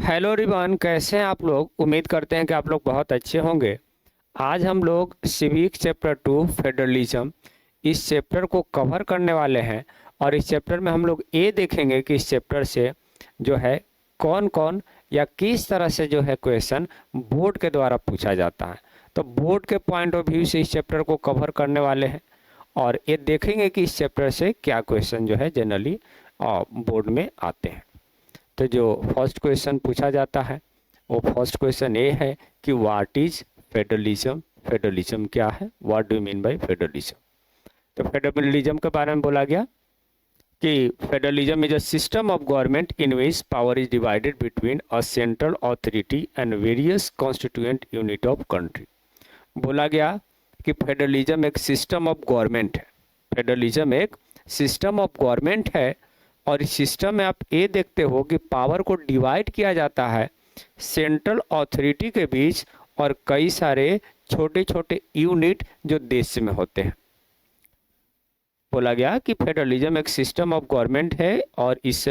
Hello रिवान, कैसे हैं आप लोग। उम्मीद करते हैं कि आप लोग बहुत अच्छे होंगे। आज हम लोग सिविक चैप्टर 2 फेडरलिज्म इस चैप्टर को कवर करने वाले हैं। और इस चैप्टर में हम लोग ये देखेंगे कि इस चैप्टर से जो है कौन कौन या किस तरह से जो है क्वेश्चन बोर्ड के द्वारा पूछा जाता है। तो बोर्ड के पॉइंट ऑफ व्यू से इस चैप्टर को कवर करने वाले हैं और ये देखेंगे कि इस चैप्टर से क्या क्वेश्चन जो है जनरली बोर्ड में आते हैं। तो जो फर्स्ट क्वेश्चन पूछा जाता है वो फर्स्ट क्वेश्चन ये है कि व्हाट इज फेडरलिज्म। फेडरलिज्म क्या है, what do you mean by federalism. तो फेडरलिज्म के बारे में बोला गया कि federalism is a system of government in which power is divided between a central authority and various constituent unit of country. बोला गया कि फेडरलिज्म एक सिस्टम ऑफ गवर्नमेंट है। फेडरलिज्म एक सिस्टम ऑफ गवर्नमेंट है और इस सिस्टम में आप ये देखते हो कि पावर को डिवाइड किया जाता है सेंट्रल अथॉरिटी के बीच और कई सारे छोटे छोटे यूनिट जो देश में होते हैं। बोला गया कि फेडरलिज्म एक सिस्टम ऑफ गवर्नमेंट है और इस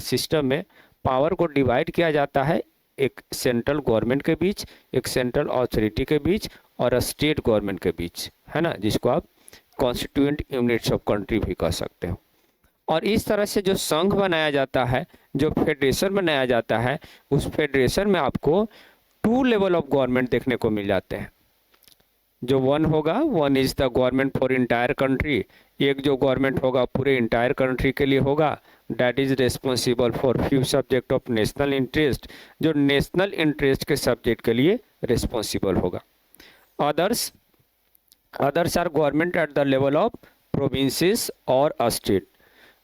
सिस्टम में पावर को डिवाइड किया जाता है एक सेंट्रल गवर्नमेंट के बीच, एक सेंट्रल अथॉरिटी के बीच और स्टेट गवर्नमेंट के बीच, है ना, जिसको आप कॉन्स्टिट्यूएंट यूनिट्स ऑफ कंट्री भी कह सकते हो। और इस तरह से जो संघ बनाया जाता है, जो फेडरेशन बनाया जाता है, उस फेडरेशन में आपको 2 लेवल ऑफ गवर्नमेंट देखने को मिल जाते हैं। जो वन होगा, one is the government for entire country. एक जो गवर्नमेंट होगा पूरे इंटायर कंट्री के लिए होगा, that is responsible for few subject of national interest, जो नेशनल इंटरेस्ट के सब्जेक्ट के लिए रेस्पॉन्सिबल होगा। Others are government at the level of provinces और स्टेट।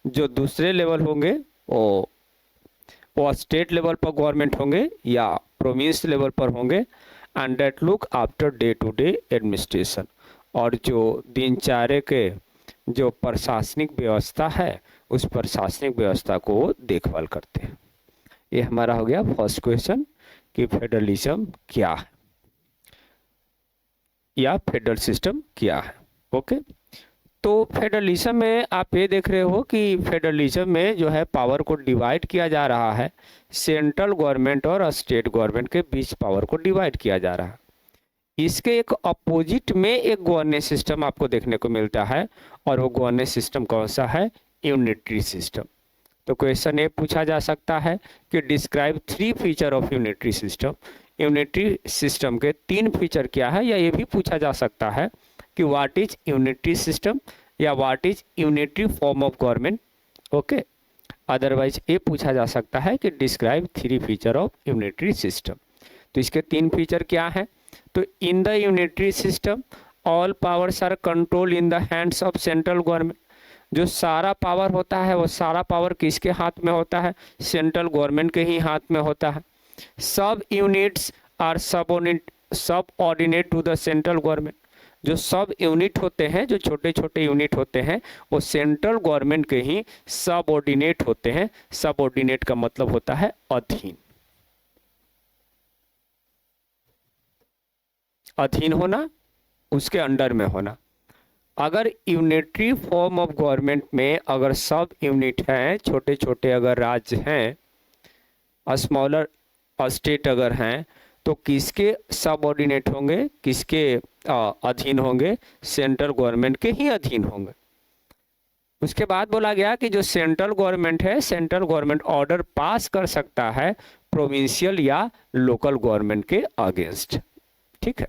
जो दूसरे लेवल होंगे वो स्टेट लेवल पर गवर्नमेंट होंगे या प्रोविंस लेवल पर होंगे। And that look after day to day administration, और जो दिनचर्या के जो प्रशासनिक व्यवस्था है उस प्रशासनिक व्यवस्था को देखभाल करते हैं। ये हमारा हो गया फर्स्ट क्वेश्चन कि फेडरलिज्म क्या है या फेडरल सिस्टम क्या है। ओके, तो फेडरलिज्म में आप ये देख रहे हो कि फेडरलिज्म में जो है पावर को डिवाइड किया जा रहा है, सेंट्रल गवर्नमेंट और स्टेट गवर्नमेंट के बीच पावर को डिवाइड किया जा रहा है। इसके एक अपोजिट में एक गवर्नेंस सिस्टम आपको देखने को मिलता है और वो गवर्नेंस सिस्टम कौन सा है, यूनिटरी सिस्टम। तो क्वेश्चन ये पूछा जा सकता है कि describe 3 feature of unitary system. Unitary system के 3 फीचर क्या है, या ये भी पूछा जा सकता है कि व्हाट इज यूनिटरी सिस्टम या what is unitary form of government. Okay, otherwise ये पूछा जा सकता है कि describe 3 feature of unitary system. तो इसके 3 फीचर क्या है, तो in the unitary system all powers are control in the hands of central government. जो सारा पावर होता है वो सारा पावर किसके हाथ में होता है, सेंट्रल गवर्नमेंट के ही हाथ में होता है। सब units are subordinate to the central government. जो सब यूनिट होते हैं, जो छोटे छोटे यूनिट होते हैं, वो सेंट्रल गवर्नमेंट के ही सबऑर्डिनेट होते हैं। सबऑर्डिनेट का मतलब होता है अधीन, अधीन होना, उसके अंडर में होना। अगर यूनिटरी फॉर्म ऑफ गवर्नमेंट में अगर सब यूनिट हैं, छोटे छोटे अगर राज्य हैं, स्मॉलर स्टेट अगर हैं, तो किसके सबऑर्डिनेट होंगे, किसके अधीन होंगे, सेंट्रल गवर्नमेंट के ही अधीन होंगे। उसके बाद बोला गया कि जो सेंट्रल गवर्नमेंट है, सेंट्रल गवर्नमेंट ऑर्डर पास कर सकता है प्रोविंशियल या लोकल गवर्नमेंट के अगेंस्ट। ठीक है,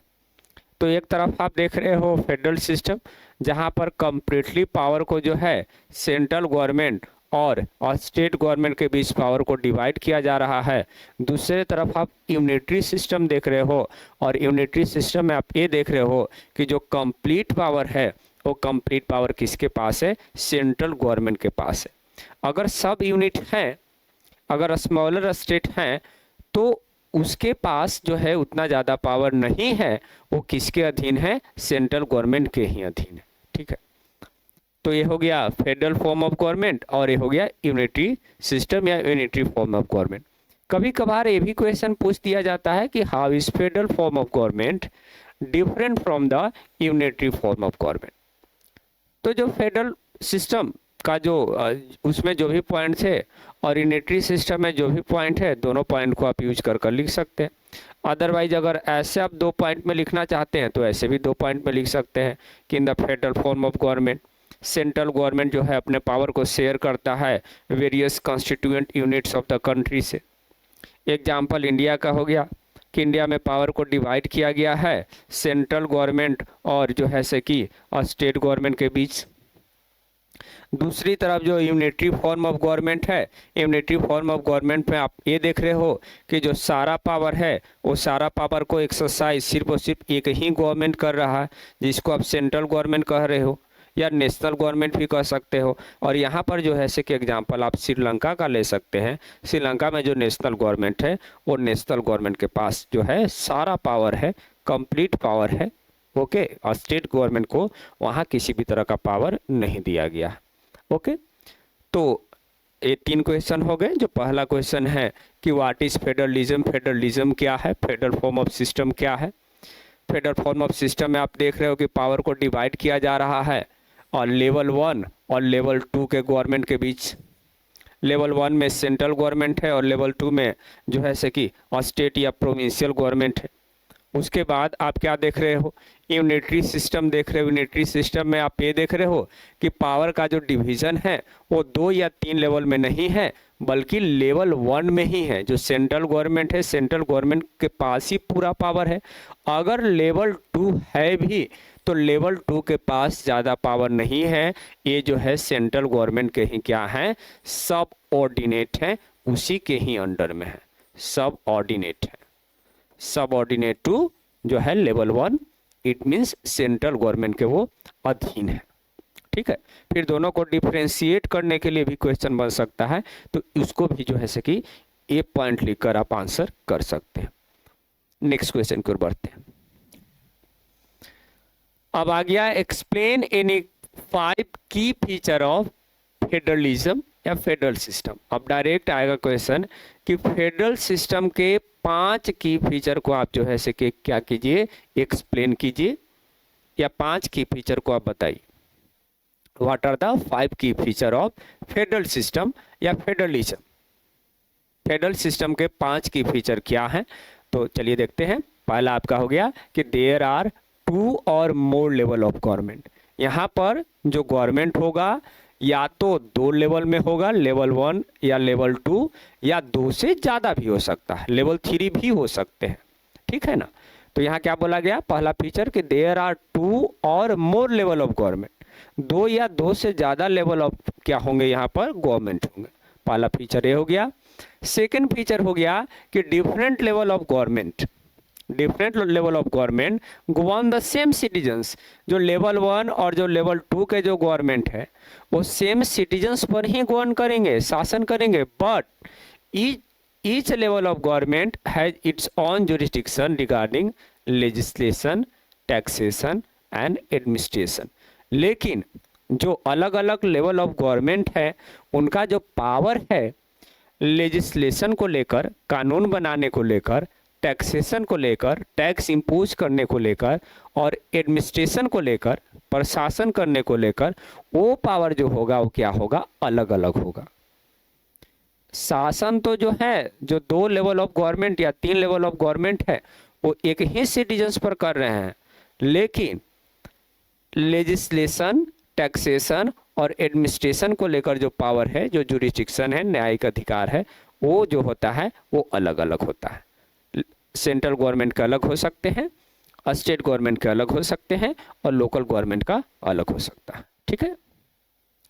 तो एक तरफ आप देख रहे हो फेडरल सिस्टम जहां पर कंप्लीटली पावर को जो है सेंट्रल गवर्नमेंट और स्टेट गवर्नमेंट के बीच पावर को डिवाइड किया जा रहा है। दूसरे तरफ आप यूनिटरी सिस्टम देख रहे हो और यूनिटरी सिस्टम में आप ये देख रहे हो कि जो कंप्लीट पावर है वो कंप्लीट पावर किसके पास है, सेंट्रल गवर्नमेंट के पास है। अगर सब यूनिट हैं, अगर स्मॉलर स्टेट हैं, तो उसके पास जो है उतना ज़्यादा पावर नहीं है, वो किसके अधीन है, सेंट्रल गवर्नमेंट के ही अधीन है। ठीक है, तो ये हो गया फेडरल फॉर्म ऑफ गवर्नमेंट और ये हो गया यूनिटरी सिस्टम या यूनिटरी फॉर्म ऑफ गवर्नमेंट। कभी कभार ये भी क्वेश्चन पूछ दिया जाता है कि how is federal form of government different from the unitary form of government. तो जो फेडरल सिस्टम का जो उसमें जो भी पॉइंट थे और यूनिटरी सिस्टम में जो भी पॉइंट है, दोनों पॉइंट को आप यूज कर लिख सकते हैं। अदरवाइज अगर ऐसे आप 2 पॉइंट में लिखना चाहते हैं तो ऐसे भी 2 पॉइंट में लिख सकते हैं कि in the federal form of government, central government जो है अपने पावर को शेयर करता है various constituent units of the country से। एग्जाम्पल इंडिया का हो गया कि इंडिया में पावर को डिवाइड किया गया है सेंट्रल गवर्नमेंट और जो है से कि स्टेट गवर्नमेंट के बीच। दूसरी तरफ जो यूनिटरी फॉर्म ऑफ गवर्नमेंट है, यूनिटरी फॉर्म ऑफ गवर्नमेंट में आप ये देख रहे हो कि जो सारा पावर है वो सारा पावर को एक्सरसाइज सिर्फ और सिर्फ एक ही गवर्नमेंट कर रहा है, जिसको आप सेंट्रल गवर्नमेंट कह रहे हो या नेशनल गवर्नमेंट भी कह सकते हो। और यहाँ पर जो है से कि एग्जांपल आप श्रीलंका का ले सकते हैं। श्रीलंका में जो नेशनल गवर्नमेंट है वो नेशनल गवर्नमेंट के पास जो है सारा पावर है, कंप्लीट पावर है, ओके। और स्टेट गवर्नमेंट को वहाँ किसी भी तरह का पावर नहीं दिया गया, ओके। तो ये 3 क्वेश्चन हो गए। जो पहला क्वेश्चन है कि व्हाट इज फेडरलिज्म, फेडरलिज्म क्या है, फेडरल फॉर्म ऑफ सिस्टम क्या है। फेडरल फॉर्म ऑफ सिस्टम में आप देख रहे हो कि पावर को डिवाइड किया जा रहा है और लेवल 1 और लेवल 2 के गवर्नमेंट के बीच। लेवल 1 में सेंट्रल गवर्नमेंट है और लेवल 2 में जो है से कि स्टेट या प्रोविंशियल गवर्नमेंट है। उसके बाद आप क्या देख रहे हो, यूनिटरी सिस्टम देख रहे हो। यूनिटरी सिस्टम में आप ये देख रहे हो कि पावर का जो डिवीजन है वो 2 या 3 लेवल में नहीं है बल्कि लेवल 1 में ही है। जो सेंट्रल गवर्नमेंट है, सेंट्रल गवर्नमेंट के पास ही पूरा पावर है। अगर लेवल 2 है भी तो लेवल 2 के पास ज़्यादा पावर नहीं है। ये जो है सेंट्रल गवर्नमेंट के ही क्या है, सब ऑर्डिनेट है, उसी के ही अंडर में है, सब ऑर्डिनेट है, सब ऑर्डिनेट टू जो है level 1, it means central government के वो अधीन है, ठीक है। फिर दोनों को डिफ्रेंशिएट करने के लिए भी क्वेश्चन बन सकता है, तो उसको भी जो है से कि ये पॉइंट लिखकर आप आंसर कर सकते हैं। नेक्स्ट क्वेश्चन की ओर बढ़ते हैं। अब आ गया एक्सप्लेन एनी 5 की फीचर ऑफ फेडरलिज्म या फेडरल सिस्टम। अब डायरेक्ट आएगा क्वेश्चन कि फेडरल सिस्टम के 5 की फीचर को आप जो है से कि क्या कीजिए, एक्सप्लेन कीजिए या 5 की फीचर को आप बताइए। व्हाट आर द 5 की फीचर ऑफ फेडरल सिस्टम या फेडरलिज्म। फेडरल सिस्टम के 5 की फीचर क्या हैं, तो चलिए देखते हैं। पहला आपका हो गया कि देयर आर 2 और मोर लेवल ऑफ गवर्नमेंट। यहाँ पर जो गवर्नमेंट होगा या तो 2 लेवल में होगा, लेवल 1 या लेवल 2, या 2 से ज़्यादा भी हो सकता है, लेवल 3 भी हो सकते हैं, ठीक है ना। तो यहाँ क्या बोला गया, पहला फीचर कि देयर आर 2 और मोर लेवल ऑफ गवर्नमेंट। 2 या 2 से ज़्यादा लेवल ऑफ क्या होंगे यहाँ पर, गवर्नमेंट होंगे। पहला फीचर ये हो गया। सेकेंड फीचर हो गया कि different level of government, different level of government govern the same citizens. जो लेवल 1 और जो लेवल 2 के जो गवर्नमेंट है वो सेम सिटीजन्स पर ही गवर्न करेंगे, शासन करेंगे, but each level of government has its on jurisdiction regarding legislation, taxation and administration. लेकिन जो अलग अलग लेवल ऑफ गवर्नमेंट है उनका जो पावर है लेजिस्लेशन को लेकर, कानून बनाने को लेकर, टैक्सेशन को लेकर, टैक्स इम्पोज करने को लेकर, और एडमिनिस्ट्रेशन को लेकर, प्रशासन करने को लेकर, वो पावर जो होगा वो क्या होगा, अलग अलग होगा। शासन तो जो है, जो 2 लेवल ऑफ गवर्नमेंट या 3 लेवल ऑफ गवर्नमेंट है वो एक ही सिटीजन्स पर कर रहे हैं, लेकिन लेजिस्लेशन, टैक्सेशन और एडमिनिस्ट्रेशन को लेकर जो पावर है, जो जुरिस्डिक्शन है, न्यायिक अधिकार है, वो जो होता है वो अलग अलग होता है। सेंट्रल गवर्नमेंट के अलग हो सकते हैं, स्टेट गवर्नमेंट के अलग हो सकते हैं, और लोकल गवर्नमेंट का अलग हो सकता है, ठीक है।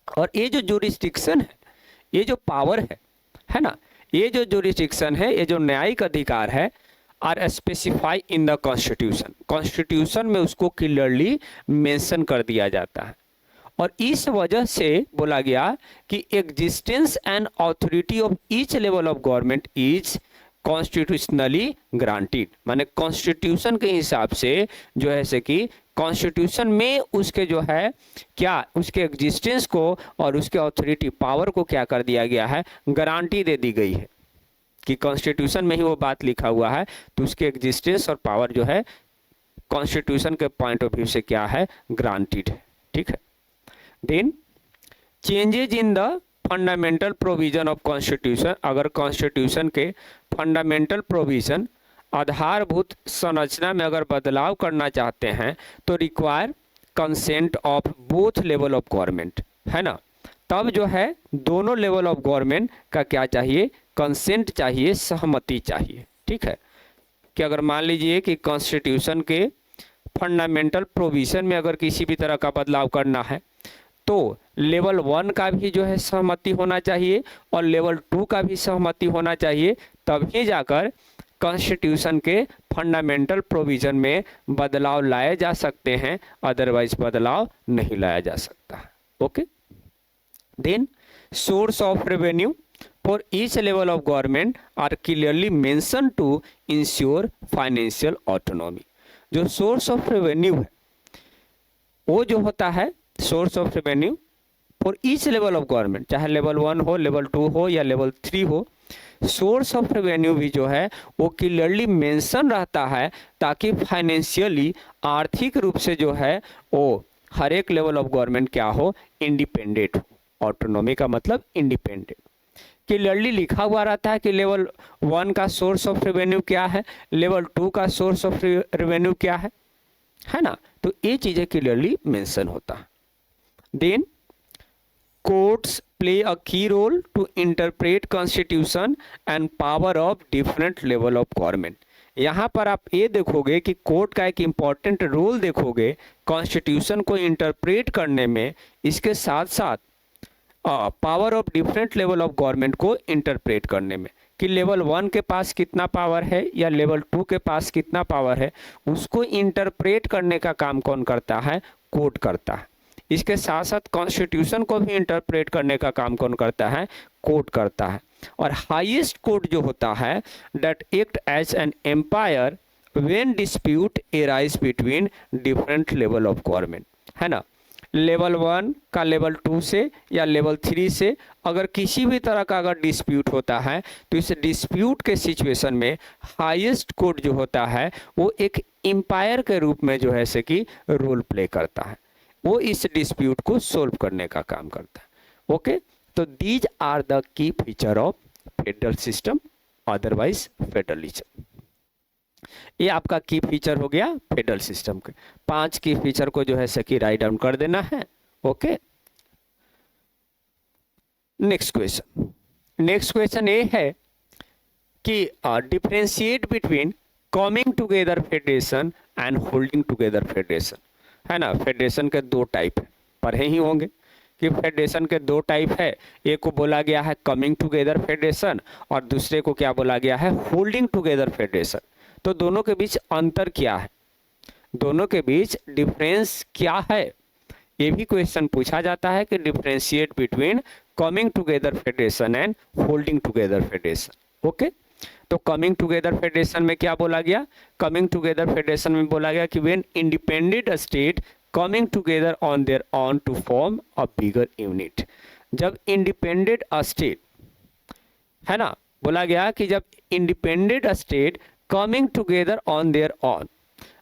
और ये जो जुरिस्डिक्शन है, ये जो पावर है ना, ये जो जुरिस्डिक्शन है, ये जो न्यायिक अधिकार है, are specify in the constitution. Constitution में उसको क्लियरली मेंशन कर दिया जाता है। और इस वजह से बोला गया कि existence and authority of each level of government is constitutionally granted. माने कॉन्स्टिट्यूशन के हिसाब से जो है से कि कॉन्स्टिट्यूशन में उसके जो है क्या, उसके एग्जिस्टेंस को और उसके ऑथोरिटी पावर को क्या कर दिया गया है, गारंटी दे दी गई है कि कॉन्स्टिट्यूशन में ही वो बात लिखा हुआ है, तो उसके एग्जिस्टेंस और पावर जो है कॉन्स्टिट्यूशन के पॉइंट ऑफ व्यू से क्या है, ग्रांटेड है, ठीक है। Then changes in the fundamental provision of constitution, अगर कॉन्स्टिट्यूशन के फंडामेंटल प्रोविजन आधारभूत संरचना में अगर बदलाव करना चाहते हैं तो require consent of both level of government, है ना। तब जो है दोनों लेवल ऑफ गवर्नमेंट का क्या चाहिए, कंसेंट चाहिए, सहमति चाहिए। ठीक है, कि अगर मान लीजिए कि कॉन्स्टिट्यूशन के फंडामेंटल प्रोविजन में अगर किसी भी तरह का बदलाव करना है तो लेवल 1 का भी जो है सहमति होना चाहिए और लेवल 2 का भी सहमति होना चाहिए, तभी जाकर कॉन्स्टिट्यूशन के फंडामेंटल प्रोविजन में बदलाव लाए जा सकते हैं, अदरवाइज बदलाव नहीं लाया जा सकता। Okay, then source of revenue for each level of government are clearly mention to ensure financial autonomy. जो सोर्स ऑफ रेवेन्यू है वो जो होता है source of revenue for each level of government, चाहे लेवल 1 हो, लेवल 2 हो या लेवल 3 हो, सोर्स ऑफ रेवेन्यू भी जो है वो क्लियरली मेंशन रहता है, ताकि फाइनेंशियली आर्थिक रूप से जो है वो हर एक लेवल ऑफ गवर्नमेंट क्या हो, इंडिपेंडेंट हो। ऑटोनॉमी का मतलब इंडिपेंडेंट, क्लियरली लिखा हुआ रहता है कि लेवल 1 का सोर्स ऑफ रेवेन्यू क्या है, लेवल 2 का सोर्स ऑफ रेवेन्यू क्या है ना। तो ये चीजें क्लियरली मेंशन होता है। Then courts play a key role to interpret constitution and power of different level of government। यहाँ पर आप ये देखोगे कि कोर्ट का एक इम्पॉर्टेंट रोल देखोगे कॉन्स्टिट्यूशन को इंटरप्रेट करने में, इसके साथ साथ power of different level of government को इंटरप्रेट करने में, कि लेवल 1 के पास कितना पावर है या लेवल 2 के पास कितना पावर है, उसको इंटरप्रेट करने का काम कौन करता है, कोर्ट करता है। इसके साथ साथ कॉन्स्टिट्यूशन को भी इंटरप्रेट करने का काम कौन करता है, कोर्ट करता है। और हाईएस्ट कोर्ट जो होता है that act as an empire when dispute arise between different level of government, है ना। लेवल 1 का लेवल 2 से या लेवल 3 से अगर किसी भी तरह का अगर डिस्प्यूट होता है तो इस डिस्प्यूट के सिचुएशन में हाईएस्ट कोर्ट जो होता है वो एक एम्पायर के रूप में जो है से कि रोल प्ले करता है, वो इस डिस्प्यूट को सोल्व करने का काम करता है। ओके, तो these are the key feature of federal system, otherwise federalism. ये आपका की फीचर हो गया फेडरल सिस्टम के। 5 की फीचर को जो है सकी राइट डाउन कर देना है। ओके, नेक्स्ट क्वेश्चन ये है कि differentiate between coming together federation and holding together federation, है ना। फेडरेशन के 2 टाइप है, पढ़े ही होंगे कि फेडरेशन के 2 टाइप है, एक को बोला गया है कमिंग टुगेदर फेडरेशन और दूसरे को क्या बोला गया है, होल्डिंग टुगेदर फेडरेशन। तो दोनों के बीच अंतर क्या है, दोनों के बीच डिफरेंस क्या है, ये भी क्वेश्चन पूछा जाता है कि differentiate between coming together federation and holding together federation. Okay, तो कमिंग टुगेदर फेडरेशन में क्या बोला गया, कमिंग टुगेदर फेडरेशन में बोला गया कि when independent state coming together on their own to form a bigger unit. जब इंडिपेंडेंट स्टेट, है ना, बोला गया कि जब independent state coming together on their own,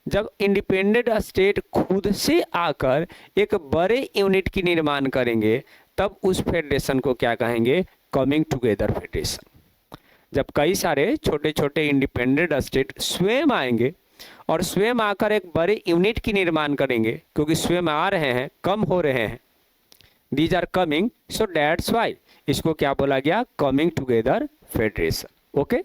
जब इंडिपेंडेंट स्टेट खुद से आकर एक बड़े यूनिट की निर्माण करेंगे तब उस फेडरेशन को क्या कहेंगे, कमिंग टुगेदर फेडरेशन। जब कई सारे छोटे छोटे इंडिपेंडेंट स्टेट स्वयं आएंगे और स्वयं आकर एक बड़े यूनिट की निर्माण करेंगे, क्योंकि स्वयं आ रहे हैं, कम हो रहे हैं, these are coming, so that's why इसको क्या बोला गया, कमिंग टुगेदर फेडरेशन। ओके,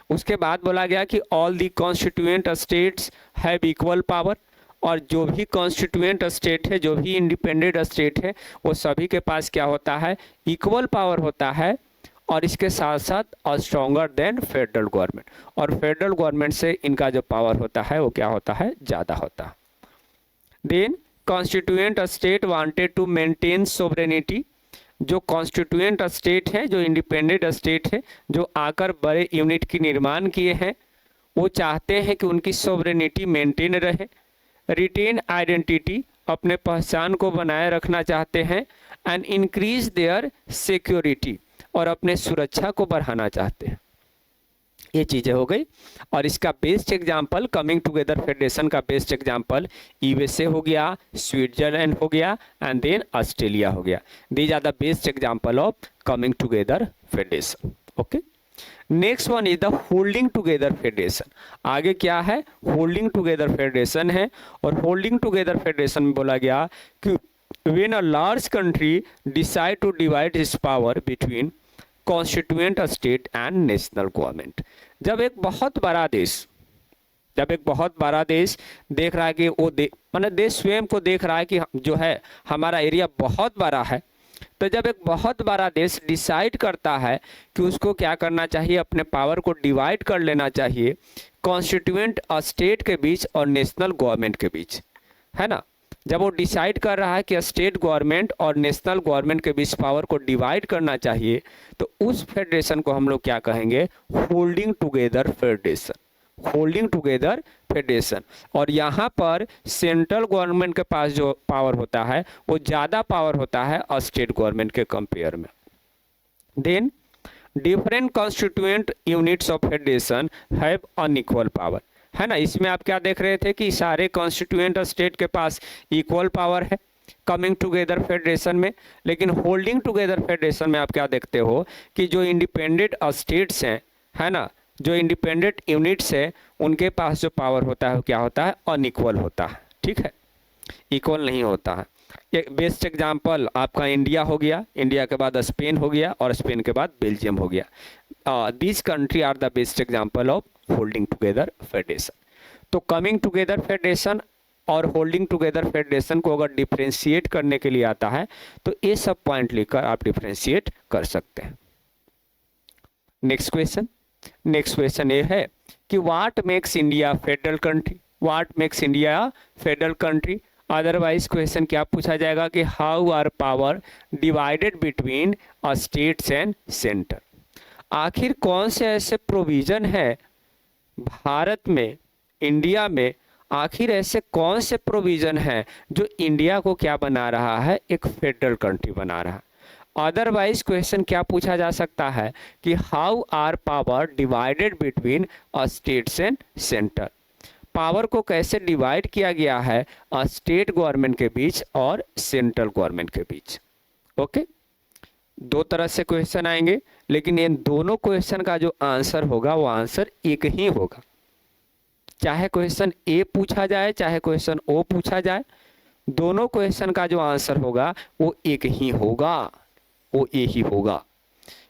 उसके बाद बोला गया कि all the constituent states have equal power, और जो भी कॉन्स्टिट्यूएंट स्टेट है, जो भी इंडिपेंडेंट स्टेट है, वो सभी के पास क्या होता है, इक्वल पावर होता है। और इसके साथ साथ स्ट्रॉन्गर देन फेडरल गवर्नमेंट, और फेडरल गवर्नमेंट से इनका जो पावर होता है वो क्या होता है, ज़्यादा होता है। Then constituent state wanted to maintain sovereignty, जो कॉन्स्टिट्यूएंट स्टेट है, जो इंडिपेंडेंट स्टेट है, जो आकर बड़े यूनिट की निर्माण किए हैं, वो चाहते हैं कि उनकी सोवरेनिटी मेंटेन रहे। रिटेन आइडेंटिटी, अपने पहचान को बनाए रखना चाहते हैं। एंड इंक्रीज देयर सिक्योरिटी, और अपने सुरक्षा को बढ़ाना चाहते हैं। ये चीज़ें हो गई। और इसका best example, coming together federation का बेस्ट एग्जांपल यूएसए हो गया, स्विट्जरलैंड हो गया एंड देन ऑस्ट्रेलिया हो गया। These are the best example of coming together federation. Okay, next one is the holding together federation. आगे क्या है, होल्डिंग टुगेदर फेडरेशन है। और होल्डिंग टुगेदर फेडरेशन में बोला गया कि when a large country decide to divide its power between constituent state and national government. जब एक बहुत बड़ा देश देख रहा है कि वो माने देश स्वयं को देख रहा है कि जो है हमारा एरिया बहुत बड़ा है, तो जब एक बहुत बड़ा देश डिसाइड करता है कि उसको क्या करना चाहिए, अपने पावर को डिवाइड कर लेना चाहिए कॉन्स्टिट्यूएंट स्टेट के बीच और नेशनल गवर्नमेंट के बीच, है ना। जब वो डिसाइड कर रहा है कि स्टेट गवर्नमेंट और नेशनल गवर्नमेंट के बीच पावर को डिवाइड करना चाहिए, तो उस फेडरेशन को हम लोग क्या कहेंगे, holding together federation. Holding together federation. और यहाँ पर सेंट्रल गवर्नमेंट के पास जो पावर होता है वो ज़्यादा पावर होता है स्टेट गवर्नमेंट के कंपेयर में। Then different constituent units of federation have unequal power, है ना। इसमें आप क्या देख रहे थे कि सारे कॉन्स्टिट्यूएंट स्टेट के पास इक्वल पावर है कमिंग टुगेदर फेडरेशन में। लेकिन होल्डिंग टुगेदर फेडरेशन में आप क्या देखते हो कि जो इंडिपेंडेंट स्टेट्स हैं, है ना, जो इंडिपेंडेंट यूनिट्स है, उनके पास जो पावर होता है वो क्या होता है, अनइक्वल होता है। ठीक है, इक्वल नहीं होता है। एक बेस्ट एग्जांपल आपका इंडिया हो गया, इंडिया के बाद स्पेन हो गया और स्पेन के बाद बेल्जियम हो गया। This country are the best example of holding together federation. तो कमिंग टुगेदर फेडरेशन और होल्डिंग टुगेदर फेडरेशन को अगर डिफ्रेंशिएट करने के लिए आता है तो ये सब पॉइंट लेकर आप डिफ्रेंशिएट कर सकते हैं। नेक्स्ट क्वेश्चन ये है कि what makes India federal country, what makes India federal country. Otherwise question क्या पूछा जाएगा कि how are power divided between states and centre. आखिर कौन से ऐसे प्रोविजन है भारत में, इंडिया में, आखिर ऐसे कौन से प्रोविजन हैं जो इंडिया को क्या बना रहा है, एक फेडरल कंट्री बना रहा है। अदरवाइज क्वेश्चन क्या पूछा जा सकता है कि how are power divided between states and centre. Power को कैसे डिवाइड किया गया है स्टेट गवर्नमेंट के बीच और सेंट्रल गवर्नमेंट के बीच। ओके, दो तरह से क्वेश्चन आएंगे, लेकिन इन दोनों क्वेश्चन का जो आंसर होगा वो आंसर एक ही होगा। चाहे क्वेश्चन ए पूछा जाए चाहे क्वेश्चन ओ पूछा जाए, दोनों क्वेश्चन का जो आंसर होगा वो एक ही होगा, वो ए ही होगा।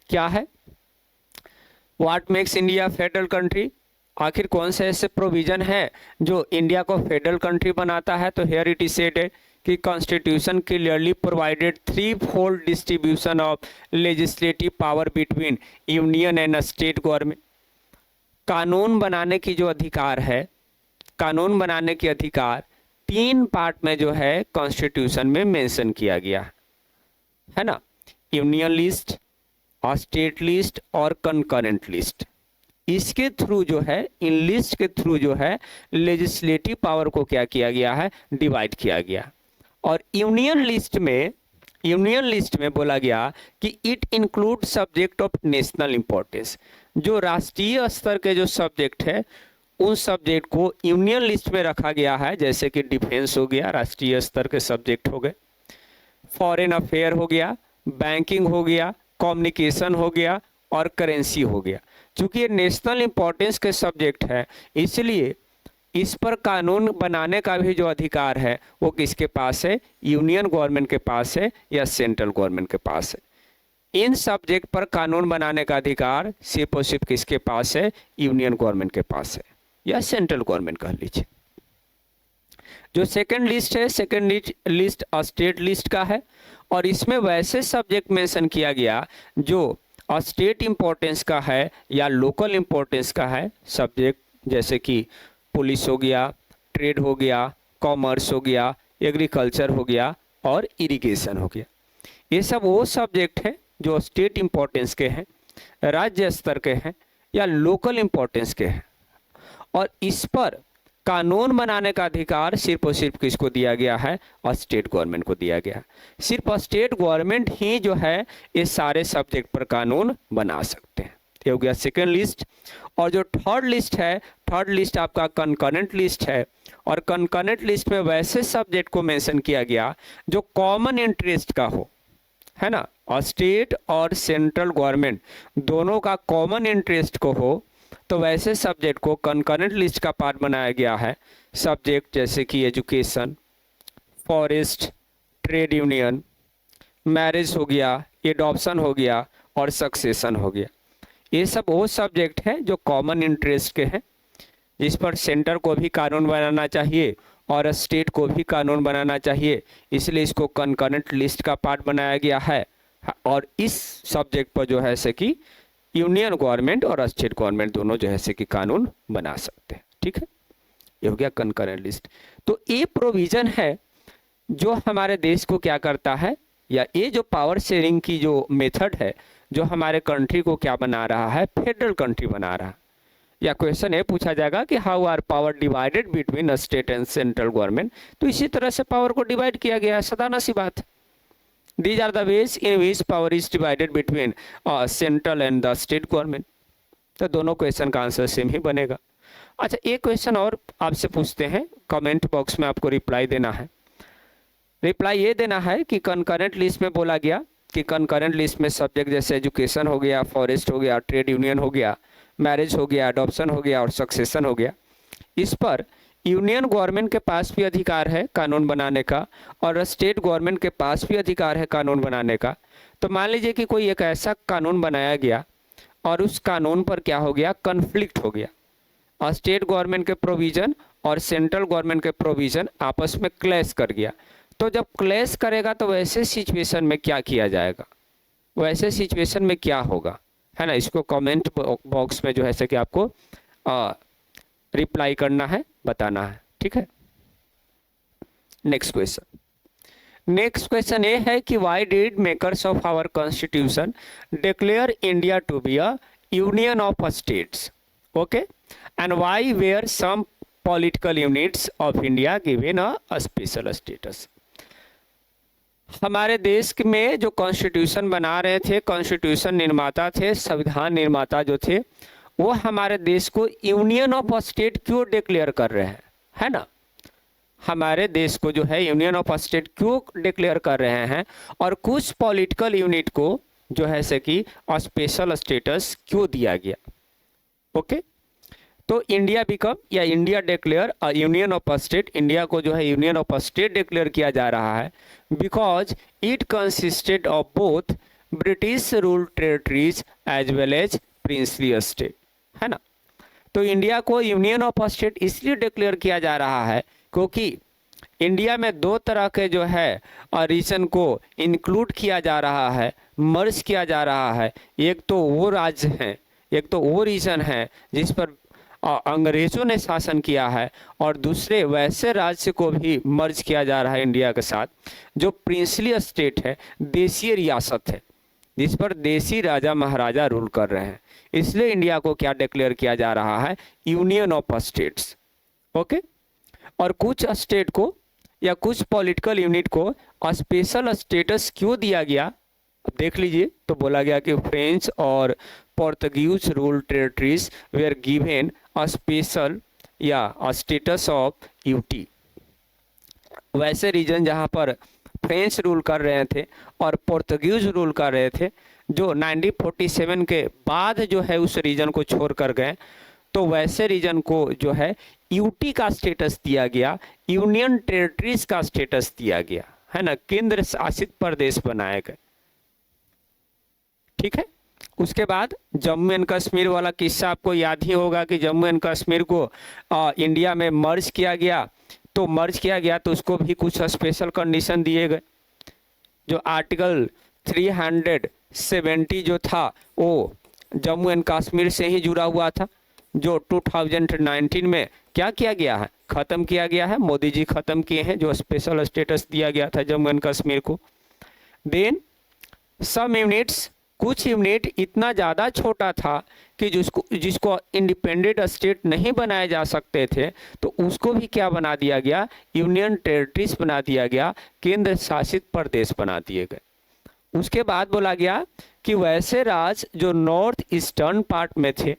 क्या है, what makes India federal country. आखिर कौन से ऐसे प्रोविजन है जो इंडिया को फेडरल कंट्री बनाता है। तो हियर इट इज सेड कि constitution clearly provided three fold distribution of legislative power between union and state government. कानून बनाने की जो अधिकार है, कानून बनाने की अधिकार तीन पार्ट में जो है कॉन्स्टिट्यूशन में मेंशन किया गया है ना, यूनियन लिस्ट, स्टेट लिस्ट और कंकरेंट लिस्ट। इसके थ्रू जो है, इन लिस्ट के थ्रू जो है लेजिस्लेटिव पावर को क्या किया गया है, डिवाइड किया गया। और यूनियन लिस्ट में बोला गया कि it include subject of national importance. जो राष्ट्रीय स्तर के जो सब्जेक्ट है उन सब्जेक्ट को यूनियन लिस्ट में रखा गया है, जैसे कि डिफेंस हो गया, राष्ट्रीय स्तर के सब्जेक्ट हो गए, फॉरेन अफेयर हो गया, बैंकिंग हो गया, कम्युनिकेशन हो गया और करेंसी हो गया। चूंकि ये नेशनल इंपॉर्टेंस के सब्जेक्ट है, इसलिए इस पर कानून बनाने का भी जो अधिकार है वो किसके पास है, यूनियन गवर्नमेंट के पास है या सेंट्रल गवर्नमेंट के पास है। इन सब्जेक्ट पर कानून बनाने का अधिकार सिर्फ और सिर्फ किसके पास है, यूनियन गवर्नमेंट के पास है या सेंट्रल गवर्नमेंट कह लीजिए। जो सेकंड लिस्ट है, सेकंड लिस्ट स्टेट लिस्ट का है और इसमें वैसे सब्जेक्ट मेंशन किया गया जो स्टेट इंपॉर्टेंस का है या लोकल इंपॉर्टेंस का है सब्जेक्ट, जैसे कि पुलिस हो गया, ट्रेड हो गया, कॉमर्स हो गया, एग्रीकल्चर हो गया और इरिगेशन हो गया। ये सब वो सब्जेक्ट हैं जो स्टेट इंपॉर्टेंस के हैं, राज्य स्तर के हैं या लोकल इंपॉर्टेंस के हैं। और इस पर कानून बनाने का अधिकार सिर्फ और सिर्फ किसको दिया गया है, स्टेट गवर्नमेंट को दिया गया है। सिर्फ स्टेट गवर्नमेंट ही जो है ये सारे सब्जेक्ट पर कानून बना सकते हैं। ये हो गया सेकेंड लिस्ट। और जो थर्ड लिस्ट है, थर्ड लिस्ट आपका कंकरेंट लिस्ट है, और कंकरेंट लिस्ट में वैसे सब्जेक्ट को मेंशन किया गया जो कॉमन इंटरेस्ट का हो, है ना, और स्टेट और सेंट्रल गवर्नमेंट दोनों का कॉमन इंटरेस्ट को हो, तो वैसे सब्जेक्ट को कंकरेंट लिस्ट का पार्ट बनाया गया है। सब्जेक्ट जैसे कि education, forest, trade union, marriage हो गया, एडॉप्शन हो गया और सक्सेशन हो गया। ये सब वो सब्जेक्ट हैं जो कॉमन इंटरेस्ट के हैं, जिस पर सेंटर को भी कानून बनाना चाहिए और स्टेट को भी कानून बनाना चाहिए, इसलिए इसको कंकरेंट लिस्ट का पार्ट बनाया गया है। और इस सब्जेक्ट पर जो है से कि यूनियन गवर्नमेंट और स्टेट गवर्नमेंट दोनों जो है से कि कानून बना सकते हैं। ठीक है, ये हो गया कंकरेंट लिस्ट। तो ये प्रोविजन है जो हमारे देश को क्या करता है, या ये जो पावर शेयरिंग की जो मेथड है जो हमारे कंट्री को क्या बना रहा है, फेडरल कंट्री बना रहा है। या क्वेश्चन ये पूछा जाएगा कि how are power divided between state and central government, तो इसी तरह से पावर को डिवाइड किया गया है, साधारण सी बात है। These are the ways in which power is divided between central and the state government. तो दोनों क्वेश्चन का आंसर सेम ही बनेगा। अच्छा, एक क्वेश्चन और आपसे पूछते हैं, कमेंट बॉक्स में आपको रिप्लाई देना है। रिप्लाई ये देना है कि कंकरेंट लिस्ट में बोला गया कि कंकरेंट लिस्ट में सब्जेक्ट जैसे एजुकेशन हो गया, फॉरेस्ट हो गया, ट्रेड यूनियन हो गया, मैरिज हो गया, अडॉप्शन हो गया और सक्सेशन हो गया। इस पर यूनियन गवर्नमेंट के पास भी अधिकार है कानून बनाने का और स्टेट गवर्नमेंट के पास भी अधिकार है कानून बनाने का। तो मान लीजिए कि कोई एक ऐसा कानून बनाया गया और उस कानून पर क्या हो गया, कन्फ्लिक्ट हो गया, और स्टेट गवर्नमेंट के प्रोविज़न और सेंट्रल गवर्नमेंट के प्रोविज़न आपस में क्लैश कर गया। तो जब क्लैश करेगा तो वैसे सिचुएशन में क्या किया जाएगा, वैसे सिचुएशन में क्या होगा, है ना। इसको कमेंट बॉक्स में जो है कि आपको रिप्लाई करना है, बताना है। ठीक है, नेक्स्ट क्वेश्चन ये है कि why did makers of our constitution declare India to be a union of states, okay, and why were some political units of India given a special status. हमारे देश में जो कॉन्स्टिट्यूशन बना रहे थे, कॉन्स्टिट्यूशन निर्माता थे, संविधान निर्माता जो थे, वो हमारे देश को यूनियन ऑफ स्टेट क्यों डिक्लेयर कर रहे हैं, है ना। हमारे देश को जो है यूनियन ऑफ स्टेट क्यों डिक्लेयर कर रहे हैं, और कुछ पॉलिटिकल यूनिट को जो है से कि स्पेशल स्टेटस क्यों दिया गया। ओके, तो इंडिया बिकम या India declare union of state, India को जो है यूनियन ऑफ स्टेट डिक्लेयर किया जा रहा है because it consisted of both British rule territories as well as princely state, है ना। तो इंडिया को यूनियन ऑफ स्टेट इसलिए डिक्लेयर किया जा रहा है क्योंकि इंडिया में दो तरह के जो है रीजन को इंक्लूड किया जा रहा है, मर्ज किया जा रहा है। एक तो वो राज्य हैं, एक तो वो रीजन है जिस पर अंग्रेजों ने शासन किया है, और दूसरे वैसे राज्य को भी मर्ज किया जा रहा है इंडिया के साथ जो प्रिंसली स्टेट है, देशीय रियासत है, जिस पर देसी राजा महाराजा रूल कर रहे हैं। इसलिए इंडिया को क्या डिक्लेयर किया जा रहा है, यूनियन ऑफ स्टेट्स। ओके, और कुछ स्टेट को या कुछ पॉलिटिकल यूनिट को स्पेशल स्टेटस क्यों दिया गया, देख लीजिए। तो बोला गया कि फ्रेंच और Portuguese rule territories were given a special या स्टेटस ऑफ यूटी। वैसे रीजन जहां पर फ्रेंच रूल कर रहे थे और पोर्तुगीज रूल कर रहे थे, जो 1947 के बाद जो है उस रीजन को छोड़ कर गए, तो वैसे रीजन को जो है यूटी का स्टेटस दिया गया, यूनियन टेरिटरीज का स्टेटस दिया गया, है ना, केंद्र शासित प्रदेश बनाए गए। ठीक है, उसके बाद जम्मू एंड कश्मीर वाला किस्सा आपको याद ही होगा कि जम्मू एंड कश्मीर को इंडिया में मर्ज किया गया। तो मर्ज किया गया तो उसको भी कुछ स्पेशल कंडीशन दिए गए। जो आर्टिकल 370 जो था वो जम्मू एंड कश्मीर से ही जुड़ा हुआ था, जो 2019 में क्या किया गया है, ख़त्म किया गया है। मोदी जी ख़त्म किए हैं जो स्पेशल स्टेटस दिया गया था जम्मू एंड कश्मीर को। देन सम यूनिट्स, कुछ यूनिट इतना ज़्यादा छोटा था कि जिसको इंडिपेंडेंट स्टेट नहीं बनाए जा सकते थे, तो उसको भी क्या बना दिया गया, यूनियन टेरिटरीज बना दिया गया, केंद्र शासित प्रदेश बना दिए गए। उसके बाद बोला गया कि वैसे राज जो नॉर्थ ईस्टर्न पार्ट में थे,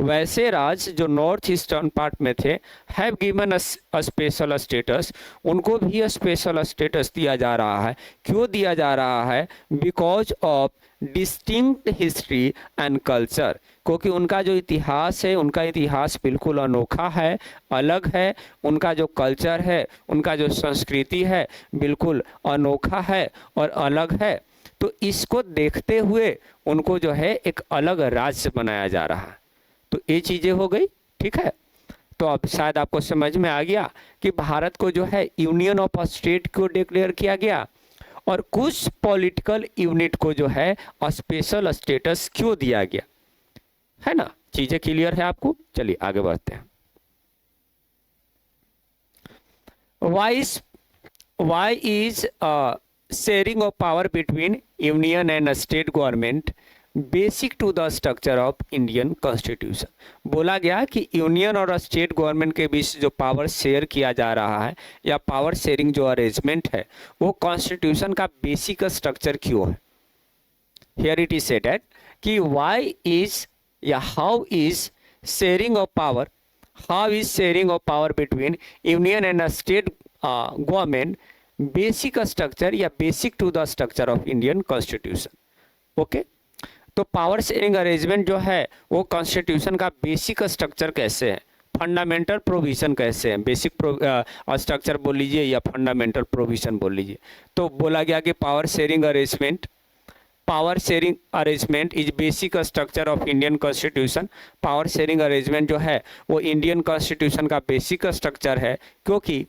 वैसे राज्य जो नॉर्थ ईस्टर्न पार्ट में थे, have given a special status, उनको भी स्पेशल स्टेटस दिया जा रहा है। क्यों दिया जा रहा है? Because of distinct history and culture, क्योंकि उनका जो इतिहास है, उनका इतिहास बिल्कुल अनोखा है, अलग है। उनका जो कल्चर है, उनका जो संस्कृति है, बिल्कुल अनोखा है और अलग है। तो इसको देखते हुए उनको जो है एक अलग राज्य बनाया जा रहा है। तो ये चीजें हो गई, ठीक है। तो अब शायद आपको समझ में आ गया कि भारत को जो है यूनियन ऑफ स्टेट को डिक्लेयर किया गया और कुछ पॉलिटिकल यूनिट को जो है स्पेशल स्टेटस क्यों दिया गया, है ना। चीजें क्लियर है आपको? चलिए आगे बढ़ते हैं। Why is sharing of power between union and state government basic to the structure of Indian constitution. बोला गया कि यूनियन और स्टेट गवर्नमेंट के बीच जो पावर शेयर किया जा रहा है या पावर शेयरिंग जो अरेंजमेंट है वो कॉन्स्टिट्यूशन का बेसिक स्ट्रक्चर क्यों है। Here it is said that कि व्हाई इज या how is sharing of power, how is sharing of power between union and state government basic structure या basic to the structure of Indian constitution. Okay, तो power sharing arrangement जो है वो constitution का basic structure कैसे है, fundamental provision कैसे है, बेसिक स्ट्रक्चर बोल लीजिए या फंडामेंटल प्रोविजन बोल लीजिए। तो बोला गया कि power sharing arrangement is basic structure of Indian constitution. Power sharing arrangement जो है वो इंडियन कॉन्स्टिट्यूशन का बेसिक स्ट्रक्चर है, क्योंकि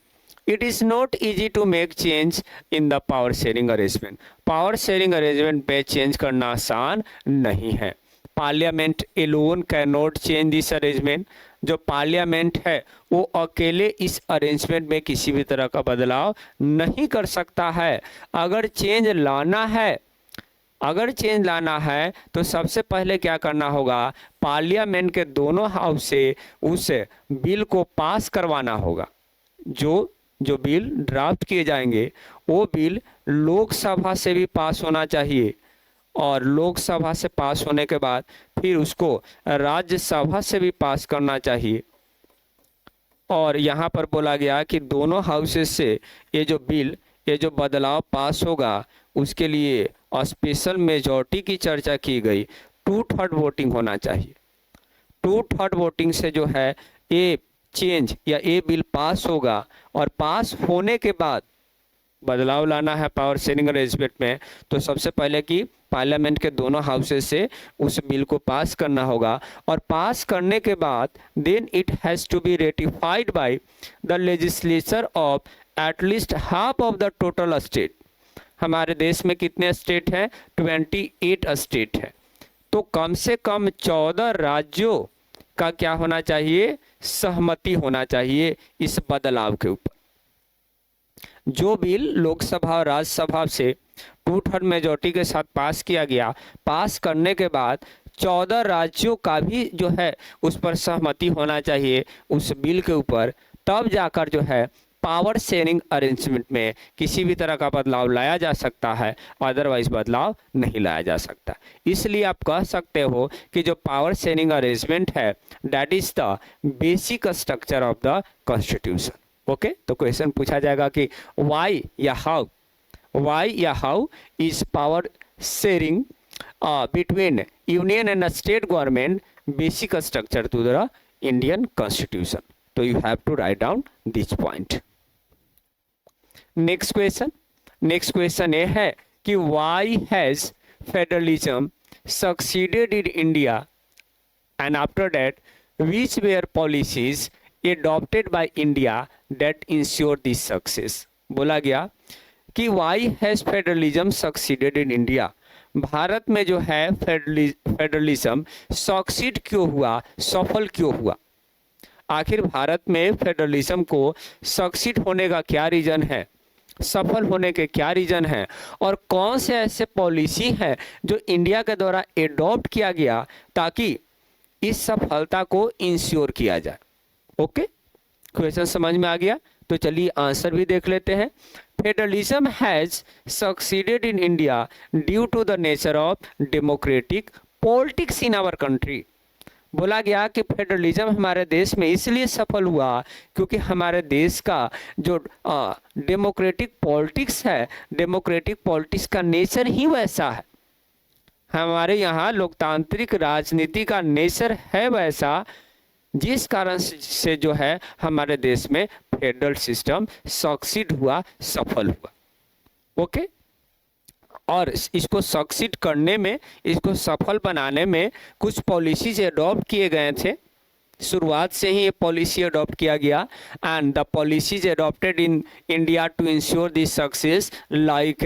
it is not easy to make change in the power sharing arrangement. Power sharing arrangement में change करना आसान नहीं है। Parliament alone can not change this arrangement. जो पार्लियामेंट है वो अकेले इस अरेंजमेंट में किसी भी तरह का बदलाव नहीं कर सकता है। अगर चेंज लाना है तो सबसे पहले क्या करना होगा, पार्लियामेंट के दोनों हाउस से उस बिल को पास करवाना होगा। जो बिल ड्राफ्ट किए जाएंगे वो बिल लोकसभा से भी पास होना चाहिए और लोकसभा से पास होने के बाद फिर उसको राज्यसभा से भी पास करना चाहिए। और यहाँ पर बोला गया कि दोनों हाउसेस से ये जो बदलाव पास होगा उसके लिए स्पेशल मेजॉरिटी की चर्चा की गई। 2/3 वोटिंग होना चाहिए। 2/3 वोटिंग से जो है ये चेंज या ये बिल पास होगा और पास होने के बाद बदलाव लाना है पावर शेयरिंग अरेंजमेंट में, तो सबसे पहले कि पार्लियामेंट के दोनों हाउसेस से उस बिल को पास करना होगा और पास करने के बाद then it has to be ratified by the legislature of at least half of the total state. हमारे देश में कितने स्टेट हैं? 28 स्टेट है। तो कम से कम 14 राज्यों का क्या होना चाहिए? सहमति होना चाहिए इस बदलाव के ऊपर। जो बिल लोकसभा और राज्यसभा से 2/3 मेजॉरिटी के साथ पास किया गया, पास करने के बाद 14 राज्यों का भी जो है उस पर सहमति होना चाहिए उस बिल के ऊपर, तब जाकर जो है पावर शेयरिंग अरेंजमेंट में किसी भी तरह का बदलाव लाया जा सकता है, अदरवाइज बदलाव नहीं लाया जा सकता। इसलिए आप कह सकते हो कि जो पावर शेयरिंग अरेंजमेंट है that is the basic structure of the constitution. Okay, तो क्वेश्चन पूछा जाएगा कि वाई या how is power sharing between union and state government basic structure to the Indian constitution. तो you have to write down this point. Next question ये है कि why has federalism succeeded in India and after that which were policies adopted by India that ensure this success. बोला गया कि why has federalism succeeded in India. भारत में जो है फेडरलिज्म सक्सीड क्यों हुआ, सफल क्यों हुआ? आखिर भारत में फेडरलिज्म को सक्सीड होने का क्या रीजन है, सफल होने के क्या रीजन है, और कौन से ऐसे पॉलिसी हैं जो इंडिया के द्वारा एडॉप्ट किया गया ताकि इस सफलता को इंश्योर किया जाए। ओके, क्वेश्चन समझ में आ गया? तो चलिए आंसर भी देख लेते हैं। Federalism has succeeded in India due to the nature of democratic politics in our country. बोला गया कि फेडरलिज्म हमारे देश में इसलिए सफल हुआ क्योंकि हमारे देश का जो डेमोक्रेटिक पॉलिटिक्स है, डेमोक्रेटिक पॉलिटिक्स का नेचर ही वैसा है। हमारे यहाँ लोकतांत्रिक राजनीति का नेचर है वैसा, जिस कारण से जो है हमारे देश में फेडरल सिस्टम सक्सीड हुआ, सफल हुआ। ओके, और इसको सक्सीड करने में, इसको सफल बनाने में कुछ पॉलिसीज अडॉप्ट किए गए थे। शुरुआत से ही ये पॉलिसी अडॉप्ट किया गया and the policies adopted in India to ensure this success like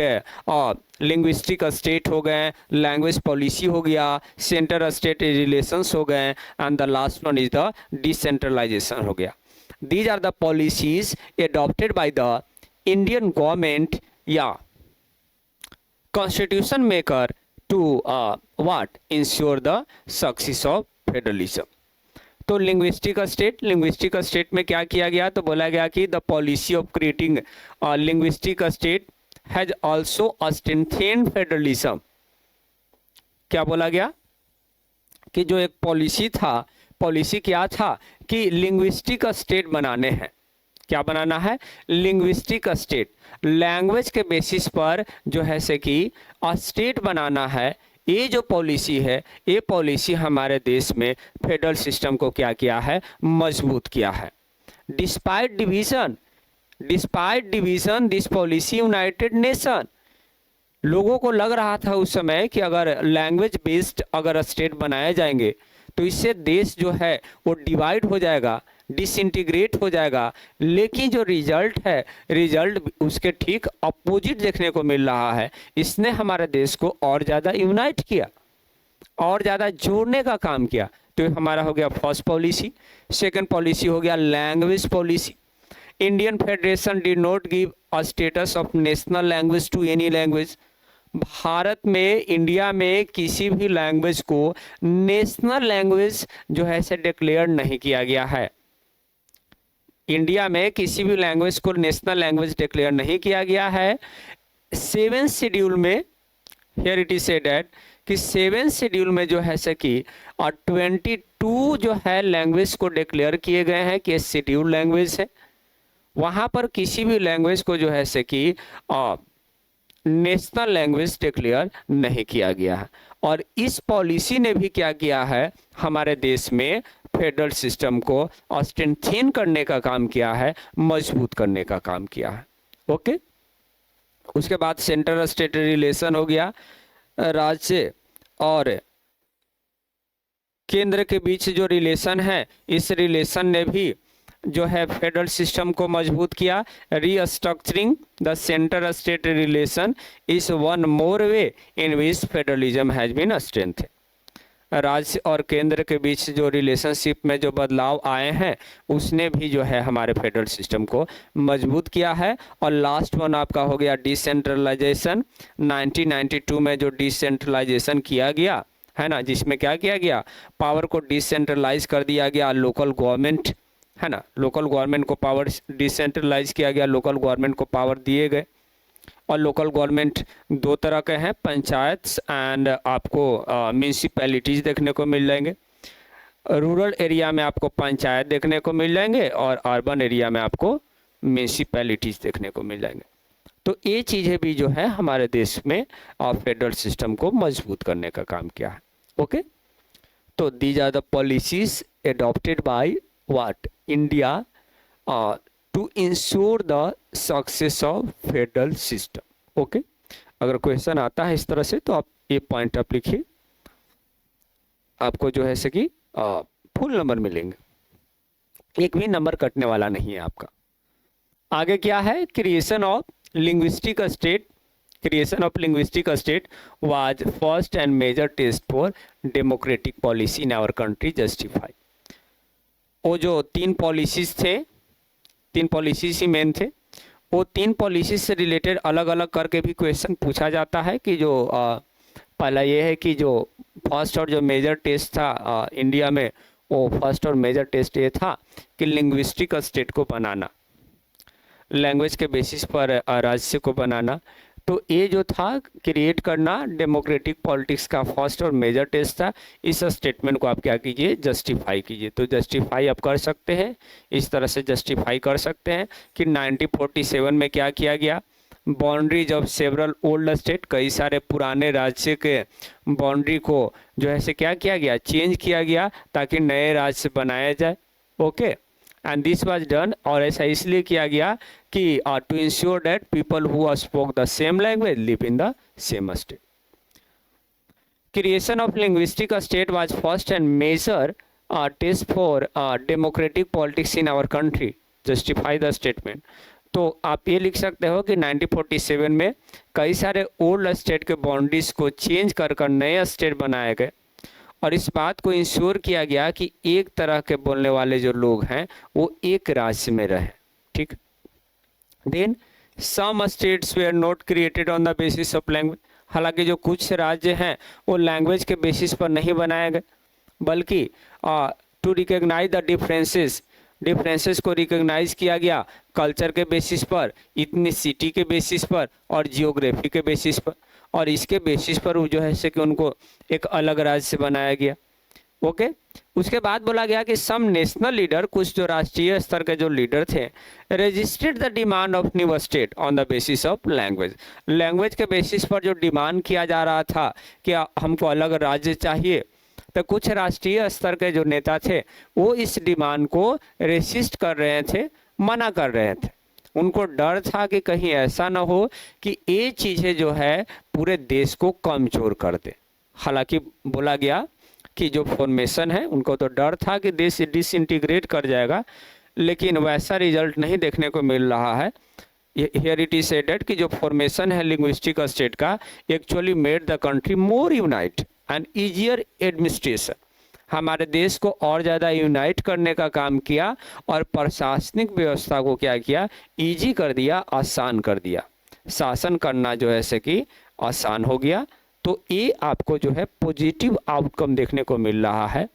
linguistic state हो गए, लैंग्वेज पॉलिसी हो गया, सेंटर स्टेट रिलेशंस हो गए and the last one is the decentralisation हो गया। These are the policies adopted by the Indian government या constitution maker to what ensure the success of federalism। तो लिंग्विस्टिक स्टेट में क्या किया गया? तो बोला गया कि the policy of creating linguistic state has also strengthened federalism. क्या बोला गया कि जो एक पॉलिसी क्या था कि लिंग्विस्टिक स्टेट बनाने हैं। क्या बनाना है? लिंग्विस्टिक स्टेट, लैंग्वेज के बेसिस पर जो है से कि स्टेट बनाना है। ये जो पॉलिसी है, ये पॉलिसी हमारे देश में फेडरल सिस्टम को क्या किया है? मजबूत किया है। Despite division this policy United nation. लोगों को लग रहा था उस समय कि अगर लैंग्वेज बेस्ड अगर स्टेट बनाए जाएंगे तो इससे देश जो है वो डिवाइड हो जाएगा, डिसइंटीग्रेट हो जाएगा। लेकिन जो रिजल्ट उसके ठीक अपोजिट देखने को मिल रहा है। इसने हमारे देश को और ज़्यादा यूनाइट किया, और ज़्यादा जोड़ने का काम किया। तो हमारा हो गया फर्स्ट पॉलिसी। सेकंड पॉलिसी हो गया language policy. Indian federation did not give a status of national language to any language. भारत में, इंडिया में किसी भी लैंग्वेज को नेशनल लैंग्वेज जो है से डिक्लेयर नहीं किया गया है। इंडिया में किसी भी लैंग्वेज को नेशनल लैंग्वेज डिक्लेयर नहीं किया गया है। 7 शेड्यूल में, here it is said that कि 7 शेड्यूल में जो है से कि 22 जो है लैंग्वेज को डिक्लेयर किए गए हैं कि शेड्यूल लैंग्वेज है। वहाँ पर किसी भी लैंग्वेज को जो है से कि नेशनल लैंग्वेज डिक्लेयर नहीं किया गया है। और इस पॉलिसी ने भी क्या किया है? हमारे देश में फेडरल सिस्टम को स्ट्रेंथेन करने का काम किया है, मजबूत करने का काम किया है। ओके, उसके बाद सेंटर स्टेट रिलेशन हो गया। राज्य और केंद्र के बीच जो रिलेशन है, इस रिलेशन ने भी जो है फेडरल सिस्टम को मजबूत किया। Restructuring the centre state relation is one more way in which federalism has been strength. राज्य और केंद्र के बीच जो रिलेशनशिप में जो बदलाव आए हैं, उसने भी जो है हमारे फेडरल सिस्टम को मजबूत किया है। और लास्ट वन आपका हो गया डिसेंट्रलाइजेशन। 1992 में जो डिसेंट्रलाइजेशन किया गया है ना, जिसमें क्या किया गया? पावर को डिसेंट्रलाइज कर दिया गया। लोकल गवर्नमेंट है ना, लोकल गवर्नमेंट को पावर डिसेंट्रलाइज किया गया, लोकल गवर्नमेंट को पावर दिए गए। और लोकल गवर्नमेंट 2 तरह के हैं, पंचायत एंड आपको म्यूनिसिपैलिटीज देखने को मिल जाएंगे। रूरल एरिया में आपको पंचायत देखने को मिल जाएंगे और अर्बन एरिया में आपको म्यूनिसिपैलिटीज देखने को मिल जाएंगे। तो ये चीज़ें भी जो है हमारे देश में फेडरल सिस्टम को मजबूत करने का काम किया है। ओके, तो these are the policies adopted by what India to ensure the success of federal system. Okay, अगर क्वेश्चन आता है इस तरह से तो आप ये पॉइंट आप लिखिए, आपको जो है से कि फुल नंबर मिलेंगे, एक भी नंबर कटने वाला नहीं है आपका। आगे क्या है? Creation of linguistic state. Creation of linguistic state was first and major test for democratic policy in our country justify. वो जो 3 पॉलिसीज थे, 3 पॉलिसीज ही मेन थे, वो 3 पॉलिसीज से रिलेटेड अलग अलग करके भी क्वेश्चन पूछा जाता है। कि जो पहला ये है कि जो फर्स्ट और जो मेजर टेस्ट था इंडिया में, वो फर्स्ट और मेजर टेस्ट ये था कि लिंग्विस्टिक स्टेट को बनाना, लैंग्वेज के बेसिस पर राज्य को बनाना। तो ये जो था क्रिएट करना डेमोक्रेटिक पॉलिटिक्स का फर्स्ट और मेजर टेस्ट था। इस स्टेटमेंट को आप क्या कीजिए, जस्टिफाई कीजिए। तो जस्टिफाई आप कर सकते हैं, इस तरह से जस्टिफाई कर सकते हैं कि 1947 में क्या किया गया, boundaries of several old state, कई सारे पुराने राज्य के बाउंड्री को जो है से क्या किया गया, चेंज किया गया ताकि नए राज्य बनाया जाए। Okay, and this was done, और ऐसा इसलिए किया गया कि to ensure that people who spoke the same language live in the same state. Creation of linguistic state was first and major test for democratic politics in our country, justify the statement. तो आप ये लिख सकते हो कि 1947 में कई सारे ओल्ड स्टेट के बाउंड्रीज को चेंज कर नए स्टेट बनाए गए, और इस बात को इंश्योर किया गया कि एक तरह के बोलने वाले जो लोग हैं वो एक राज्य में रहे। ठीक, then some states were not created on the basis of language, हालांकि जो कुछ राज्य हैं वो लैंग्वेज के बेसिस पर नहीं बनाए गए, बल्कि टू रिकॉग्नाइज द डिफरेंसेस को रिकॉग्नाइज किया गया कल्चर के बेसिस पर, इथनिसिटी के बेसिस पर और जियोग्राफी के बेसिस पर, और इसके बेसिस पर वो जो है से कि उनको एक अलग राज्य से बनाया गया। ओके, उसके बाद बोला गया कि सम नेशनल लीडर, कुछ जो राष्ट्रीय स्तर के जो लीडर थे, registered the demand of new state on the basis of language, language के बेसिस पर जो डिमांड किया जा रहा था कि हमको अलग राज्य चाहिए, तो कुछ राष्ट्रीय स्तर के जो नेता थे वो इस डिमांड को रेसिस्ट कर रहे थे, मना कर रहे थे। उनको डर था कि कहीं ऐसा ना हो कि ये चीज़ें जो है पूरे देश को कमजोर कर दे। हालांकि बोला गया कि जो फॉर्मेशन है, उनको तो डर था कि देश डिसइंटीग्रेट कर जाएगा, लेकिन वैसा रिजल्ट नहीं देखने को मिल रहा है। हियर इट इज सेडेड कि जो फॉर्मेशन है लिंग्विस्टिक स्टेट का actually made the country more unite and easier administration, हमारे देश को और ज़्यादा यूनाइट करने का काम किया और प्रशासनिक व्यवस्था को क्या किया, ईजी कर दिया, आसान कर दिया, शासन करना जो है से कि आसान हो गया। तो ये आपको जो है पॉजिटिव आउटकम देखने को मिल रहा है,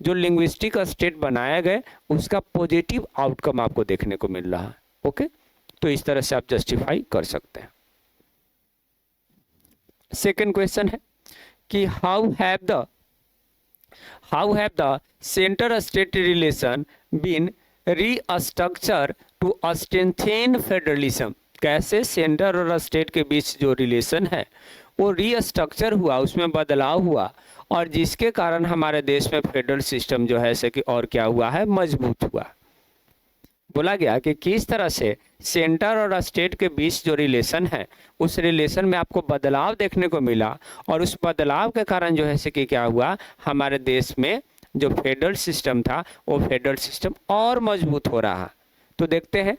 जो लिंग्विस्टिक स्टेट बनाए गए उसका पॉजिटिव आउटकम आपको देखने को मिल रहा है। ओके, तो इस तरह से आप जस्टिफाई कर सकते हैं। सेकेंड क्वेश्चन है कि how have the centre state relation been restructure to strengthen federalism, कैसे सेंटर और स्टेट के बीच जो रिलेशन है वो रीस्ट्रक्चर हुआ, उसमें बदलाव हुआ, और जिसके कारण हमारे देश में फेडरल सिस्टम जो है से कि और क्या हुआ है, मजबूत हुआ। बोला गया कि किस तरह से सेंटर और स्टेट के बीच जो रिलेशन है उस रिलेशन में आपको बदलाव देखने को मिला, और उस बदलाव के कारण जो है से कि क्या हुआ, हमारे देश में जो फेडरल सिस्टम था वो फेडरल सिस्टम और मजबूत हो रहा। तो देखते हैं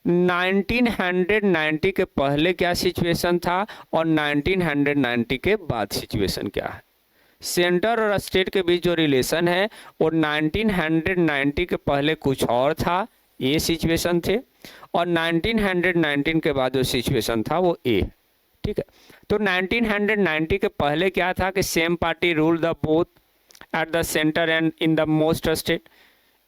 1990 के पहले क्या सिचुएशन था और 1990 के बाद सिचुएशन क्या है। सेंटर और स्टेट के बीच जो रिलेशन है वो 1990 के पहले कुछ और था, ये सिचुएशन थे, और 1919 के बाद जो सिचुएशन था वो ए। ठीक है, तो 1990 के पहले क्या था कि same party rule the both at the centre and in the most state,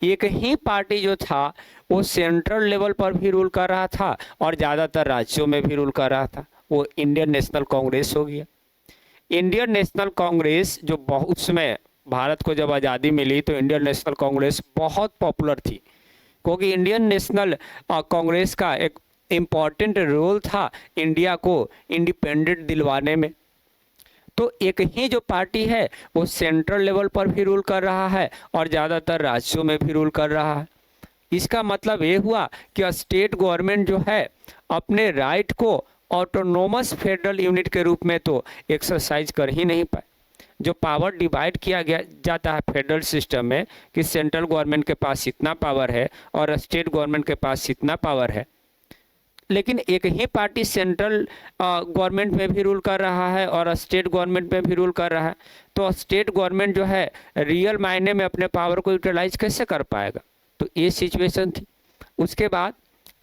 एक ही पार्टी जो था वो सेंट्रल लेवल पर भी रूल कर रहा था और ज़्यादातर राज्यों में भी रूल कर रहा था, वो इंडियन नेशनल कांग्रेस हो गया। इंडियन नेशनल कांग्रेस जो बहुत, उसमें भारत को जब आज़ादी मिली तो इंडियन नेशनल कांग्रेस बहुत पॉपुलर थी, क्योंकि इंडियन नेशनल कांग्रेस का एक इम्पॉर्टेंट रोल था इंडिया को इंडिपेंडेंट दिलवाने में। तो एक ही जो पार्टी है वो सेंट्रल लेवल पर भी रूल कर रहा है और ज़्यादातर राज्यों में भी रूल कर रहा है। इसका मतलब ये हुआ कि स्टेट गवर्नमेंट जो है अपने राइट को ऑटोनोमस फेडरल यूनिट के रूप में तो एक्सरसाइज कर ही नहीं पाए। जो पावर डिवाइड किया गया जाता है फेडरल सिस्टम में कि सेंट्रल गवर्नमेंट के पास इतना पावर है और स्टेट गवर्नमेंट के पास इतना पावर है, लेकिन एक ही पार्टी सेंट्रल गवर्नमेंट में भी रूल कर रहा है और स्टेट गवर्नमेंट में भी रूल कर रहा है, तो स्टेट गवर्नमेंट जो है रियल मायने में अपने पावर को यूटिलाइज कैसे कर पाएगा। तो ये सिचुएशन थी। उसके बाद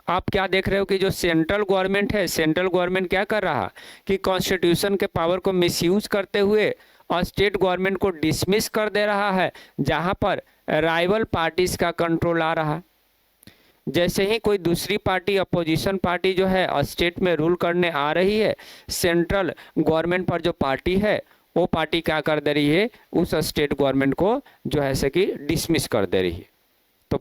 आप क्या देख रहे हो कि जो सेंट्रल गवर्नमेंट है, सेंट्रल गवर्नमेंट क्या कर रहा कि कॉन्स्टिट्यूशन के पावर को मिसयूज करते हुए और स्टेट गवर्नमेंट को डिसमिस कर दे रहा है जहां पर राइवल पार्टीज का कंट्रोल आ रहा है। जैसे ही कोई दूसरी पार्टी अपोजिशन पार्टी जो है स्टेट में रूल करने आ रही है, सेंट्रल गवर्नमेंट पर जो पार्टी है वो पार्टी क्या कर दे रही है, उस स्टेट गवर्नमेंट को जो है से कि डिसमिस कर दे रही है। तो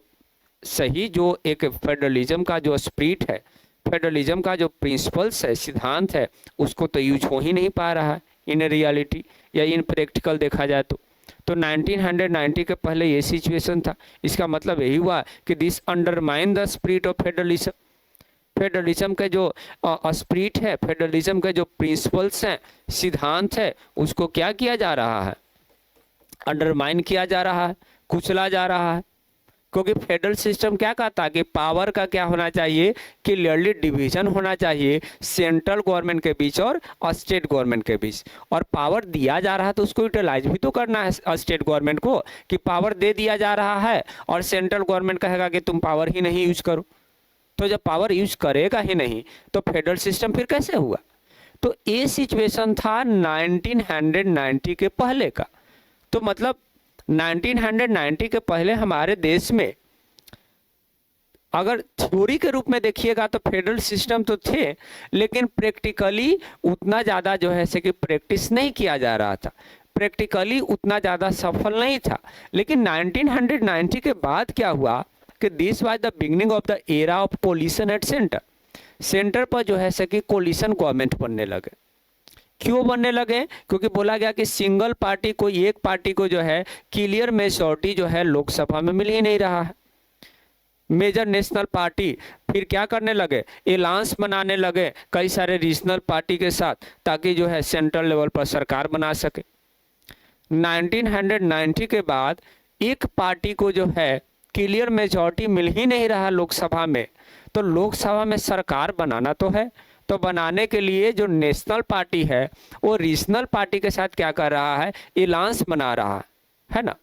सही जो एक फेडरलिज्म का जो स्पिरिट है, फेडरलिज्म का जो प्रिंसिपल्स है, सिद्धांत है, उसको तो यूज हो ही नहीं पा रहा है इन रियलिटी या इन प्रैक्टिकल देखा जाए तो 1990 के पहले ये सिचुएशन था। इसका मतलब यही हुआ कि this undermine the spirit of federalism. Federalism के जो स्पिरिट है, फेडरलिज्म के जो प्रिंसिपल्स हैं, सिद्धांत है, उसको क्या किया जा रहा है, अंडरमाइन किया जा रहा है, कुचला जा रहा है। क्योंकि फेडरल सिस्टम क्या कहता है कि पावर का क्या होना चाहिए, क्लियरली डिवीजन होना चाहिए सेंट्रल गवर्नमेंट के बीच और स्टेट गवर्नमेंट के बीच। और पावर दिया जा रहा है तो उसको यूटिलाइज भी तो करना है स्टेट गवर्नमेंट को, कि पावर दे दिया जा रहा है और सेंट्रल गवर्नमेंट कहेगा कि तुम पावर ही नहीं यूज करो। तो जब पावर यूज करेगा ही नहीं तो फेडरल सिस्टम फिर कैसे हुआ। तो ये सिचुएशन था 1990 के पहले का। तो मतलब 1990 के पहले हमारे देश में अगर थ्योरी के रूप में देखिएगा तो फेडरल सिस्टम तो थे, लेकिन प्रैक्टिकली उतना ज़्यादा जो है से कि प्रैक्टिस नहीं किया जा रहा था, प्रैक्टिकली उतना ज़्यादा सफल नहीं था। लेकिन 1990 के बाद क्या हुआ कि this was the beginning of the era of coalition at centre. Centre पर जो है से कि कोलिशन गवर्नमेंट बनने लगे। क्यों बनने लगे? क्योंकि बोला गया कि सिंगल पार्टी को, एक पार्टी को जो है क्लियर मेजॉरिटी जो है लोकसभा में मिल ही नहीं रहा है। मेजर नेशनल पार्टी फिर क्या करने लगे, एलायंस बनाने लगे कई सारे रीजनल पार्टी के साथ, ताकि जो है सेंट्रल लेवल पर सरकार बना सके। 1990 के बाद एक पार्टी को जो है क्लियर मेजॉरिटी मिल ही नहीं रहा लोकसभा में, तो लोकसभा में सरकार बनाना तो है, तो बनाने के लिए जो नेशनल पार्टी है वो रीजनल पार्टी के साथ क्या कर रहा है, एलायंस बना रहा है ना।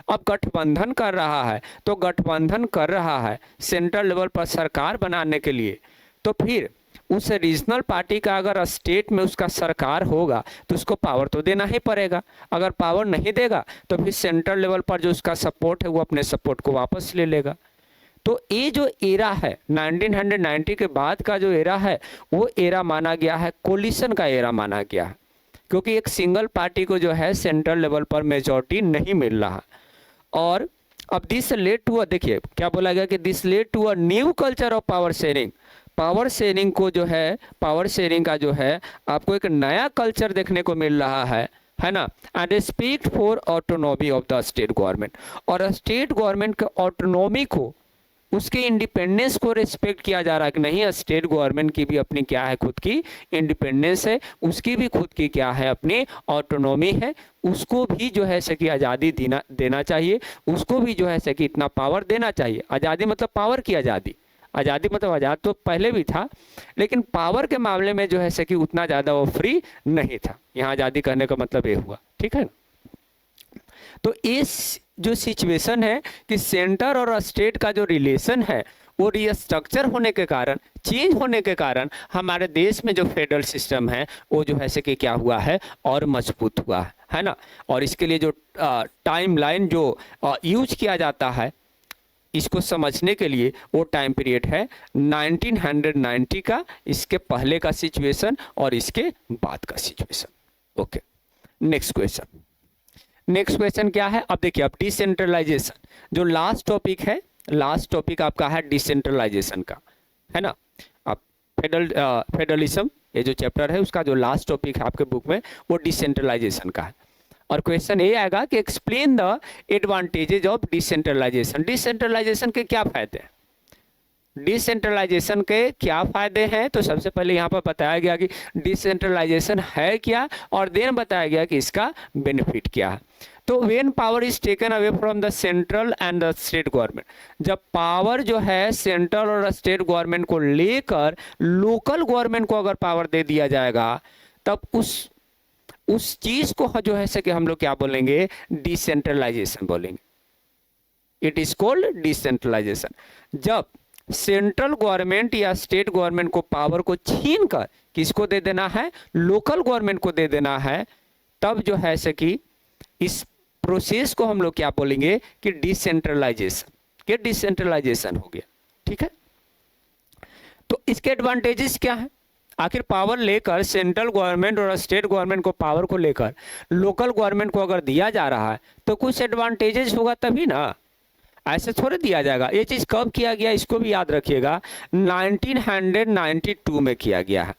अब गठबंधन कर रहा है, तो गठबंधन कर रहा है सेंट्रल लेवल पर सरकार बनाने के लिए। तो फिर उस रीजनल पार्टी का अगर स्टेट में उसका सरकार होगा तो उसको पावर तो देना ही पड़ेगा। अगर पावर नहीं देगा तो फिर सेंट्रल लेवल पर जो उसका सपोर्ट है वो अपने सपोर्ट को वापस ले लेगा। तो ये जो एरा है 1990 के बाद का जो एरा है वो एरा माना गया है, कोलिशन का एरा माना गया है, क्योंकि एक सिंगल पार्टी को जो है सेंट्रल लेवल पर मेजॉरिटी नहीं मिल रहा। और अब दिस लेड टू, देखिए क्या बोला गया कि this led to a new culture of power sharing. Power sharing को जो है, पावर शेयरिंग का जो है आपको एक नया कल्चर देखने को मिल रहा है ना। And respect for autonomy of the state government, और स्टेट गवर्नमेंट के ऑटोनॉमी को, उसके इंडिपेंडेंस को रिस्पेक्ट किया जा रहा है कि नहीं, स्टेट गवर्नमेंट की भी अपनी क्या है, खुद की इंडिपेंडेंस है, उसकी भी खुद की क्या है, अपनी ऑटोनॉमी है, उसको भी जो है सकी आज़ादी देना चाहिए, उसको भी जो है सकी इतना पावर देना चाहिए। आज़ादी मतलब पावर की आज़ादी, आज़ादी मतलब आज़ाद तो पहले भी था, लेकिन पावर के मामले में जो है सकी उतना ज़्यादा वो फ्री नहीं था। यहाँ आज़ादी करने का मतलब ये हुआ, ठीक है ना। तो इस जो सिचुएशन है कि सेंटर और स्टेट का जो रिलेशन है वो रिस्ट्रक्चर होने के कारण, चेंज होने के कारण हमारे देश में जो फेडरल सिस्टम है वो जो है से कि क्या हुआ है, और मजबूत हुआ है ना। और इसके लिए जो टाइम लाइन जो यूज किया जाता है इसको समझने के लिए, वो टाइम पीरियड है 1990 का, इसके पहले का सिचुएशन और इसके बाद का situation. Okay, next question. Next question क्या है, अब देखिए, अब डिसेंट्रलाइजेशन जो लास्ट टॉपिक है, लास्ट टॉपिक आपका है डिसेंट्रलाइजेशन का, है ना। अब फेडरलिज्म ये जो चैप्टर है उसका जो लास्ट टॉपिक है आपके बुक में वो डिसेंट्रलाइजेशन का है। और क्वेश्चन ये आएगा कि explain the advantages of decentralisation. Decentralisation के क्या फायदे हैं, डिसेंट्रलाइजेशन के क्या फायदे हैं। तो सबसे पहले यहाँ पर बताया गया कि डिसेंट्रलाइजेशन है क्या, और देन बताया गया कि इसका बेनिफिट क्या है। तो when power is taken away from the central and the state government, जब पावर जो है सेंट्रल और स्टेट गवर्नमेंट को लेकर लोकल गवर्नमेंट को अगर पावर दे दिया जाएगा, तब उस चीज को जो है कि हम लोग क्या बोलेंगे, डिसेंट्रलाइजेशन बोलेंगे। It is called decentralisation. जब सेंट्रल गवर्नमेंट या स्टेट गवर्नमेंट को पावर को छीन कर किसको दे देना है, लोकल गवर्नमेंट को दे देना है, तब जो है से कि इस प्रोसेस को हम लोग क्या बोलेंगे कि डिसेंट्रलाइजेशन, ये डिसेंट्रलाइजेशन हो गया। ठीक है, तो इसके एडवांटेजेस क्या है? आखिर पावर लेकर सेंट्रल गवर्नमेंट और स्टेट गवर्नमेंट को पावर को लेकर लोकल गवर्नमेंट को अगर दिया जा रहा है तो कुछ एडवांटेजेस होगा तभी ना, ऐसे थोड़े दिया जाएगा। ये चीज़ कब किया गया इसको भी याद रखिएगा, 1992 में किया गया है।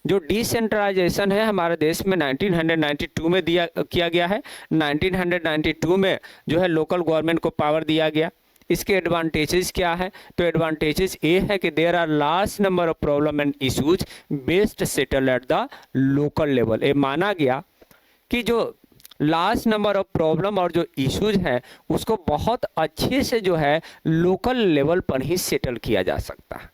जो डिसेंट्रलाइजेशन है हमारे देश में 1992 में किया गया है। 1992 में जो है लोकल गवर्नमेंट को पावर दिया गया। इसके एडवांटेजेस क्या है? तो एडवांटेजेस ये है कि there are large number of problem and issues best settle at the local level. ये माना गया कि जो लार्ज नंबर ऑफ प्रॉब्लम और जो इश्यूज है उसको बहुत अच्छे से जो है लोकल लेवल पर ही सेटल किया जा सकता है,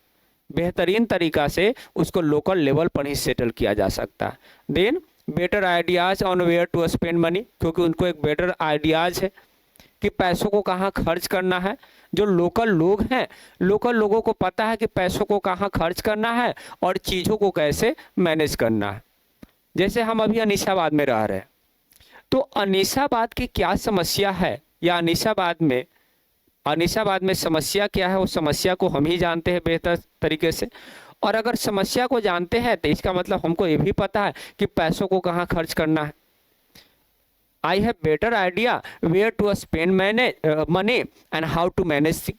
बेहतरीन तरीका से उसको लोकल लेवल पर ही सेटल किया जा सकता है। Then better ideas on where to spend money, क्योंकि उनको एक बेटर आइडियाज है कि पैसों को कहाँ खर्च करना है। जो लोकल लोग हैं, लोकल लोगों को पता है कि पैसों को कहाँ खर्च करना है और चीज़ों को कैसे मैनेज करना है। जैसे हम अभी अनीसाबाद में रह रहे हैं, तो अनीसाबाद की क्या समस्या है या अनीसाबाद में समस्या क्या है, वो समस्या को हम ही जानते हैं बेहतर तरीके से। और अगर समस्या को जानते हैं तो इसका मतलब हमको ये भी पता है कि पैसों को कहाँ खर्च करना है। I have better idea where to spend money and how to manage,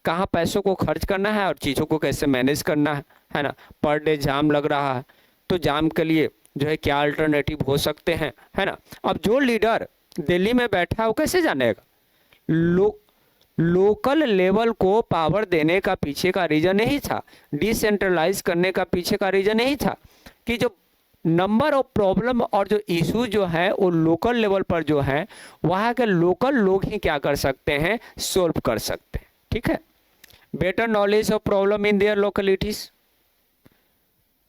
कहाँ पैसों को खर्च करना है और चीज़ों को कैसे मैनेज करना है ना। पर डे जाम लग रहा है, तो जाम के लिए जो है क्या अल्टरनेटिव हो सकते हैं, है ना। अब जो लीडर दिल्ली में बैठा है वो कैसे जानेगा? लोकल लेवल को पावर देने का पीछे का रीजन यही था, डिसेंट्रलाइज करने का पीछे का रीजन यही था कि जो नंबर ऑफ प्रॉब्लम और जो इशू जो है वो लोकल लेवल पर जो है वहाँ के लोकल लोग ही क्या कर सकते हैं, सोल्व कर सकते हैं। ठीक है, better knowledge of problem in their localities,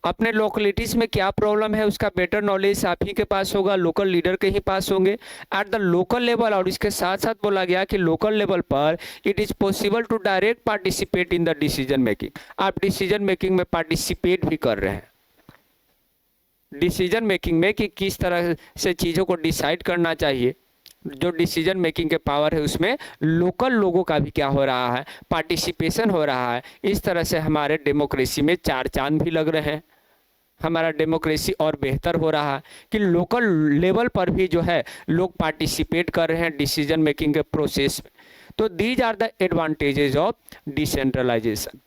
अपने लोकेलिटीज में क्या प्रॉब्लम है उसका बेटर नॉलेज आप ही के पास होगा, लोकल लीडर के ही पास होंगे एट द लोकल लेवल। और इसके साथ साथ बोला गया कि लोकल लेवल पर it is possible to direct participate in the decision making, आप डिसीजन मेकिंग में पार्टिसिपेट भी कर रहे हैं, डिसीजन मेकिंग में कि किस तरह से चीज़ों को डिसाइड करना चाहिए। जो डिसीजन मेकिंग के पावर है उसमें लोकल लोगों का भी क्या हो रहा है, पार्टिसिपेशन हो रहा है। इस तरह से हमारे डेमोक्रेसी में चार चांद भी लग रहे हैं, हमारा डेमोक्रेसी और बेहतर हो रहा है कि लोकल लेवल पर भी जो है लोग पार्टिसिपेट कर रहे हैं डिसीजन मेकिंग के प्रोसेस में। तो these are the advantages of decentralisation.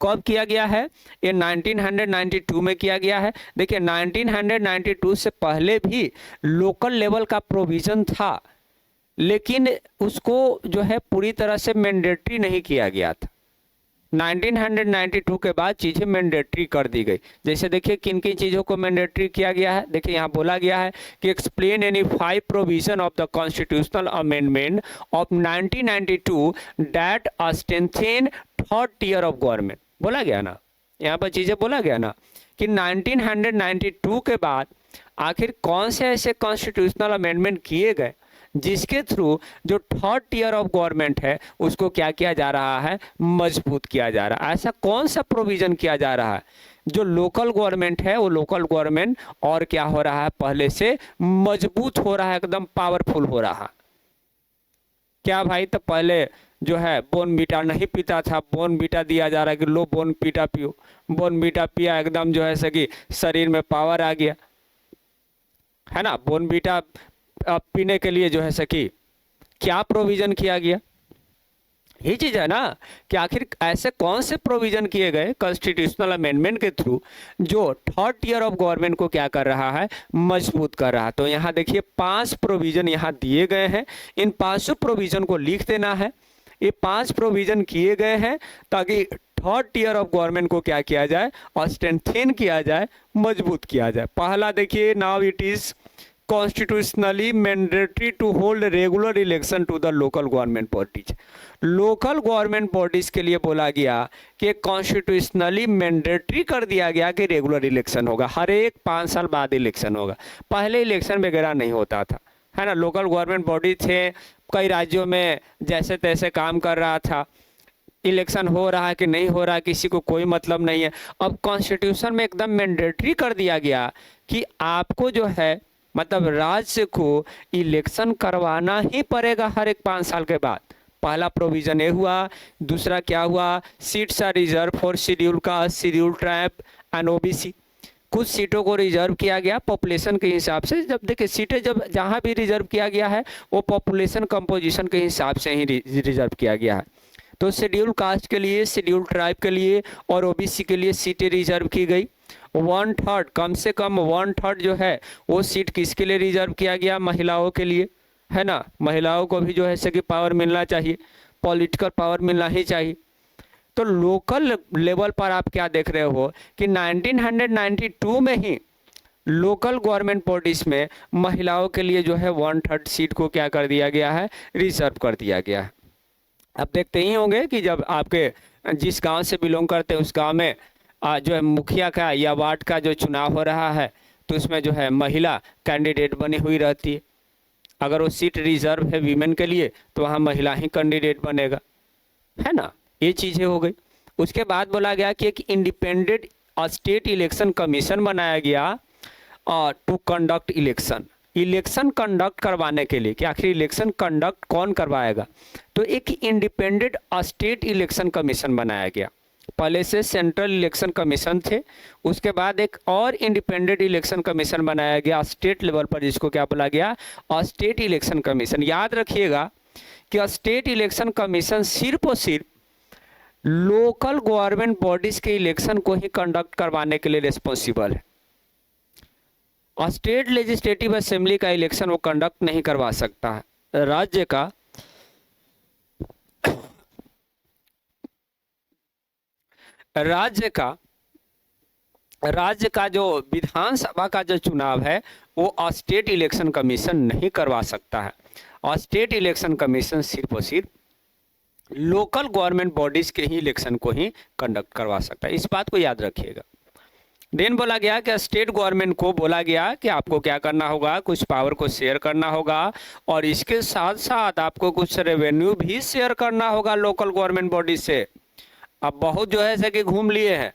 कब किया गया है? ये 1992 में किया गया है। देखिए 1992 से पहले भी लोकल लेवल का प्रोविज़न था, लेकिन उसको जो है पूरी तरह से मैंडेटरी नहीं किया गया था। 1992 के बाद चीज़ें मैंडेटरी कर दी गई। जैसे देखिए किन किन चीज़ों को मैंडेटरी किया गया है। देखिए यहाँ बोला गया है कि explain any 5 provision of the constitutional amendment of 1992 that strengthen third tier of government. बोला गया ना, यहाँ पर चीज़ें बोला गया ना कि 1992 के बाद आखिर कौन से ऐसे कॉन्स्टिट्यूशनल अमेंडमेंट किए गए जिसके थ्रू जो थर्ड टियर ऑफ गवर्नमेंट है उसको क्या किया जा रहा है, मजबूत किया जा रहा है। ऐसा कौन सा प्रोविजन किया जा रहा है जो लोकल गवर्नमेंट है वो लोकल गवर्नमेंट और क्या हो रहा है, पहले से मजबूत हो रहा है, एकदम पावरफुल हो रहा है। क्या भाई, तो पहले जो है बोर्नवीटा नहीं पीता था, बोर्नवीटा दिया जा रहा है कि लो बोर्नवीटा पियो, बोर्नवीटा पिया एकदम जो है सकी शरीर में पावर आ गया, है ना। बोर्नवीटा पीने के लिए जो है सकी क्या प्रोविजन किया गया, ये चीज़ है ना कि आखिर ऐसे कौन से प्रोविजन किए गए कॉन्स्टिट्यूशनल अमेंडमेंट के थ्रू जो थर्ड टियर ऑफ गवर्नमेंट को क्या कर रहा है, मजबूत कर रहा है। तो यहाँ देखिए 5 प्रोविजन यहाँ दिए गए हैं, इन 5 प्रोविजन को लिख देना है। ये 5 प्रोविजन किए गए हैं ताकि थर्ड टियर ऑफ गवर्नमेंट को क्या किया जाए, और स्ट्रेंथेन किया जाए, मजबूत किया जाए। पहला देखिए, now it is constitutionally mandatory to hold regular election to the local government bodies. Local government bodies के लिए बोला गया कि कॉन्स्टिट्यूशनली मैंडेटरी कर दिया गया कि रेगुलर इलेक्शन होगा, हर एक 5 साल बाद इलेक्शन होगा। पहले इलेक्शन वगैरह नहीं होता था, है ना। लोकल गवर्नमेंट बॉडी थे, कई राज्यों में जैसे तैसे काम कर रहा था, इलेक्शन हो रहा है कि नहीं हो रहा है किसी को कोई मतलब नहीं है। अब कॉन्स्टिट्यूशन में एकदम मैंडेटरी कर दिया गया कि आपको जो है मतलब राज्य को इलेक्शन करवाना ही पड़ेगा हर एक 5 साल के बाद। पहला प्रोविजन ये हुआ। दूसरा क्या हुआ, seats are reserve for schedule caste, schedule tribe and OBC. कुछ सीटों को रिजर्व किया गया पॉपुलेशन के हिसाब से। जब देखिए सीटें जब जहां भी रिजर्व किया गया है वो पॉपुलेशन कंपोजिशन के हिसाब से ही रिजर्व किया गया है। तो शेड्यूल कास्ट के लिए, शेड्यूल ट्राइब के लिए और ओबीसी के लिए सीटें रिजर्व की गई। 1/3 कम से कम 1/3 जो है वो सीट किसके लिए रिजर्व किया गया, महिलाओं के लिए, है ना। महिलाओं को भी जो है कि पावर मिलना चाहिए, पॉलिटिकल पावर मिलना ही चाहिए। तो लोकल लेवल पर आप क्या देख रहे हो कि 1992 में ही लोकल गवर्नमेंट बॉडीज में महिलाओं के लिए जो है 1/3 सीट को क्या कर दिया गया है, रिजर्व कर दिया गया है। अब देखते ही होंगे कि जब आपके जिस गांव से बिलोंग करते हैं उस गांव में जो है मुखिया का या वार्ड का जो चुनाव हो रहा है तो उसमें जो है महिला कैंडिडेट बनी हुई रहती है। अगर वो सीट रिजर्व है वीमेन के लिए तो वहाँ महिला ही कैंडिडेट बनेगा, है ना। ये चीज़ें हो गई। उसके बाद बोला गया कि एक इंडिपेंडेंट स्टेट इलेक्शन कमीशन बनाया गया टू कंडक्ट इलेक्शन कंडक्ट करवाने के लिए कि आखिर इलेक्शन कंडक्ट कौन करवाएगा। तो एक इंडिपेंडेंट स्टेट इलेक्शन कमीशन बनाया गया। पहले से सेंट्रल इलेक्शन कमीशन थे, उसके बाद एक और इंडिपेंडेंट इलेक्शन कमीशन बनाया गया स्टेट लेवल पर, जिसको क्या बोला गया, स्टेट इलेक्शन कमीशन। याद रखिएगा कि स्टेट इलेक्शन कमीशन सिर्फ और सिर्फ लोकल गवर्नमेंट बॉडीज के इलेक्शन को ही कंडक्ट करवाने के लिए रिस्पॉन्सिबल है। स्टेट लेजिस्लेटिव असेंबली का इलेक्शन वो कंडक्ट नहीं करवा सकता है। राज्य का जो विधानसभा का जो चुनाव है वो स्टेट इलेक्शन कमीशन नहीं करवा सकता है। और स्टेट इलेक्शन कमीशन सिर्फ और सिर्फ लोकल गवर्नमेंट बॉडीज के ही इलेक्शन को ही कंडक्ट करवा सकता है। इस बात को याद रखिएगा। देन बोला गया कि स्टेट गवर्नमेंट को बोला गया कि आपको क्या करना होगा, कुछ पावर को शेयर करना होगा और इसके साथ साथ आपको कुछ रेवेन्यू भी शेयर करना होगा लोकल गवर्नमेंट बॉडी से। अब बहुत जो है कि घूम लिए हैं,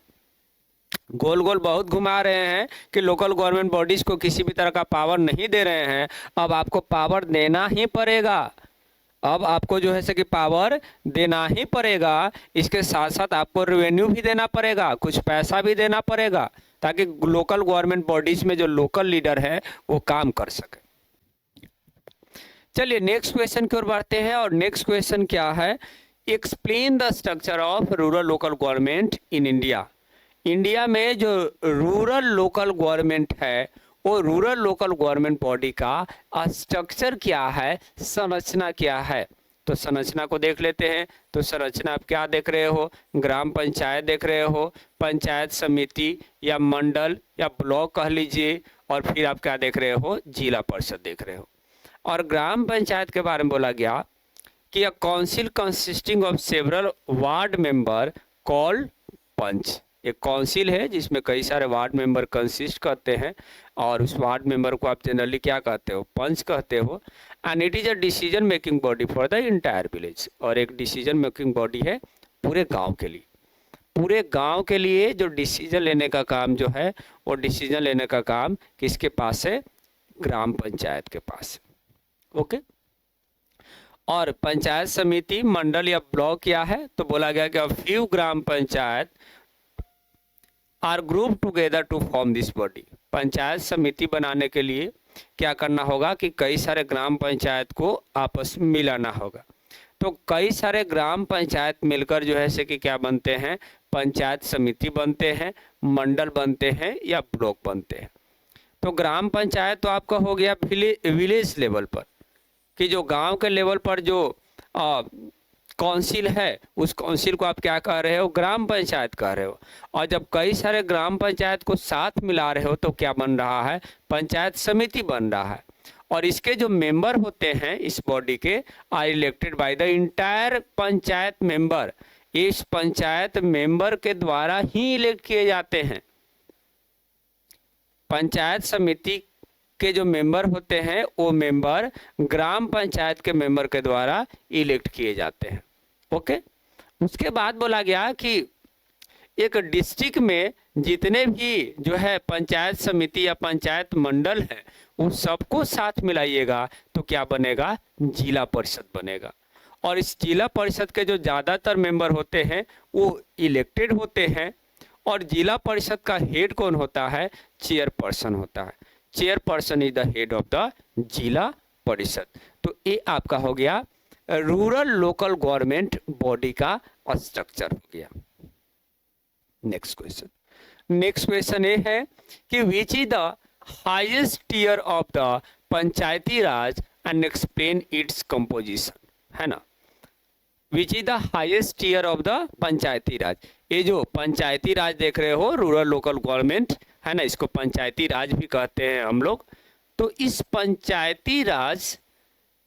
गोल गोल बहुत घुमा रहे हैं कि लोकल गवर्नमेंट बॉडीज को किसी भी तरह का पावर नहीं दे रहे हैं। अब आपको पावर देना ही पड़ेगा। अब आपको जो है कि पावर देना ही पड़ेगा। इसके साथ साथ आपको रेवेन्यू भी देना पड़ेगा, कुछ पैसा भी देना पड़ेगा, ताकि लोकल गवर्नमेंट बॉडीज में जो लोकल लीडर है वो काम कर सके। चलिए नेक्स्ट क्वेश्चन की ओर बढ़ते हैं। और नेक्स्ट क्वेश्चन क्या है, explain the structure of rural local government in India. India में जो रूरल लोकल गवर्नमेंट है वो रूरल लोकल गवर्नमेंट बॉडी का स्ट्रक्चर क्या है, संरचना क्या है। तो संरचना को देख लेते हैं। तो संरचना आप क्या देख रहे हो, ग्राम पंचायत देख रहे हो, पंचायत समिति या मंडल या ब्लॉक कह लीजिए, और फिर आप क्या देख रहे हो, जिला परिषद देख रहे हो। और ग्राम पंचायत के बारे में बोला गया कि a council consisting of several ward member called panch. एक काउंसिल है जिसमें कई सारे वार्ड मेंबर कंसिस्ट करते हैं और उस वार्ड मेंबर को आप जनरली क्या कहते हो, पंच कहते हो। And it is a decision making body for the entire village. और एक डिसीजन मेकिंग बॉडी है पूरे गांव के लिए। पूरे गांव के लिए जो डिसीजन लेने का काम जो है वो डिसीजन लेने का काम किसके पास है, ग्राम पंचायत के पास। ओके। और पंचायत समिति, मंडल या ब्लॉक क्या है, तो बोला गया कि a few gram panchayat are group together to form this body. Panchayat samiti बनाने के लिए क्या करना होगा कि कई सारे ग्राम पंचायत को आपस में मिलाना होगा। तो कई सारे ग्राम पंचायत मिलकर जो है से कि क्या बनते हैं, पंचायत समिति बनते हैं, मंडल बनते हैं या ब्लॉक बनते हैं। तो ग्राम पंचायत तो आपका हो गया विलेज लेवल पर, कि जो गांव के लेवल पर जो काउंसिल है उस काउंसिल को आप क्या कह रहे हो, ग्राम पंचायत कह रहे हो। और जब कई सारे ग्राम पंचायत को साथ मिला रहे हो तो क्या बन रहा है, पंचायत समिति बन रहा है। और इसके जो मेंबर होते हैं इस बॉडी के are elected by the entire panchayat member. इस पंचायत मेंबर के द्वारा ही इलेक्ट किए जाते हैं। पंचायत समिति के जो मेंबर होते हैं वो मेंबर ग्राम पंचायत के मेंबर के द्वारा इलेक्ट किए जाते हैं। ओके। उसके बाद बोला गया कि एक डिस्ट्रिक्ट में जितने भी जो है पंचायत समिति या पंचायत मंडल है उन सबको साथ मिलाइएगा तो क्या बनेगा, जिला परिषद बनेगा। और इस जिला परिषद के जो ज़्यादातर मेंबर होते हैं वो इलेक्टेड होते हैं। और जिला परिषद का हेड कौन होता है, चेयरपर्सन होता है। Chairperson is the head of the जिला परिषद। तो ये आपका हो गया रूरल लोकल गवर्नमेंट बॉडी का स्ट्रक्चर हो गया। नेक्स्ट क्वेश्चन ये है कि which is the highest tier of the panchayati raj and explain its composition, है ना। Which is the highest tier of the panchayati raj, ये जो पंचायती राज देख रहे हो रूरल लोकल गवर्नमेंट, है ना, इसको पंचायती राज भी कहते हैं हम लोग। तो इस पंचायती राज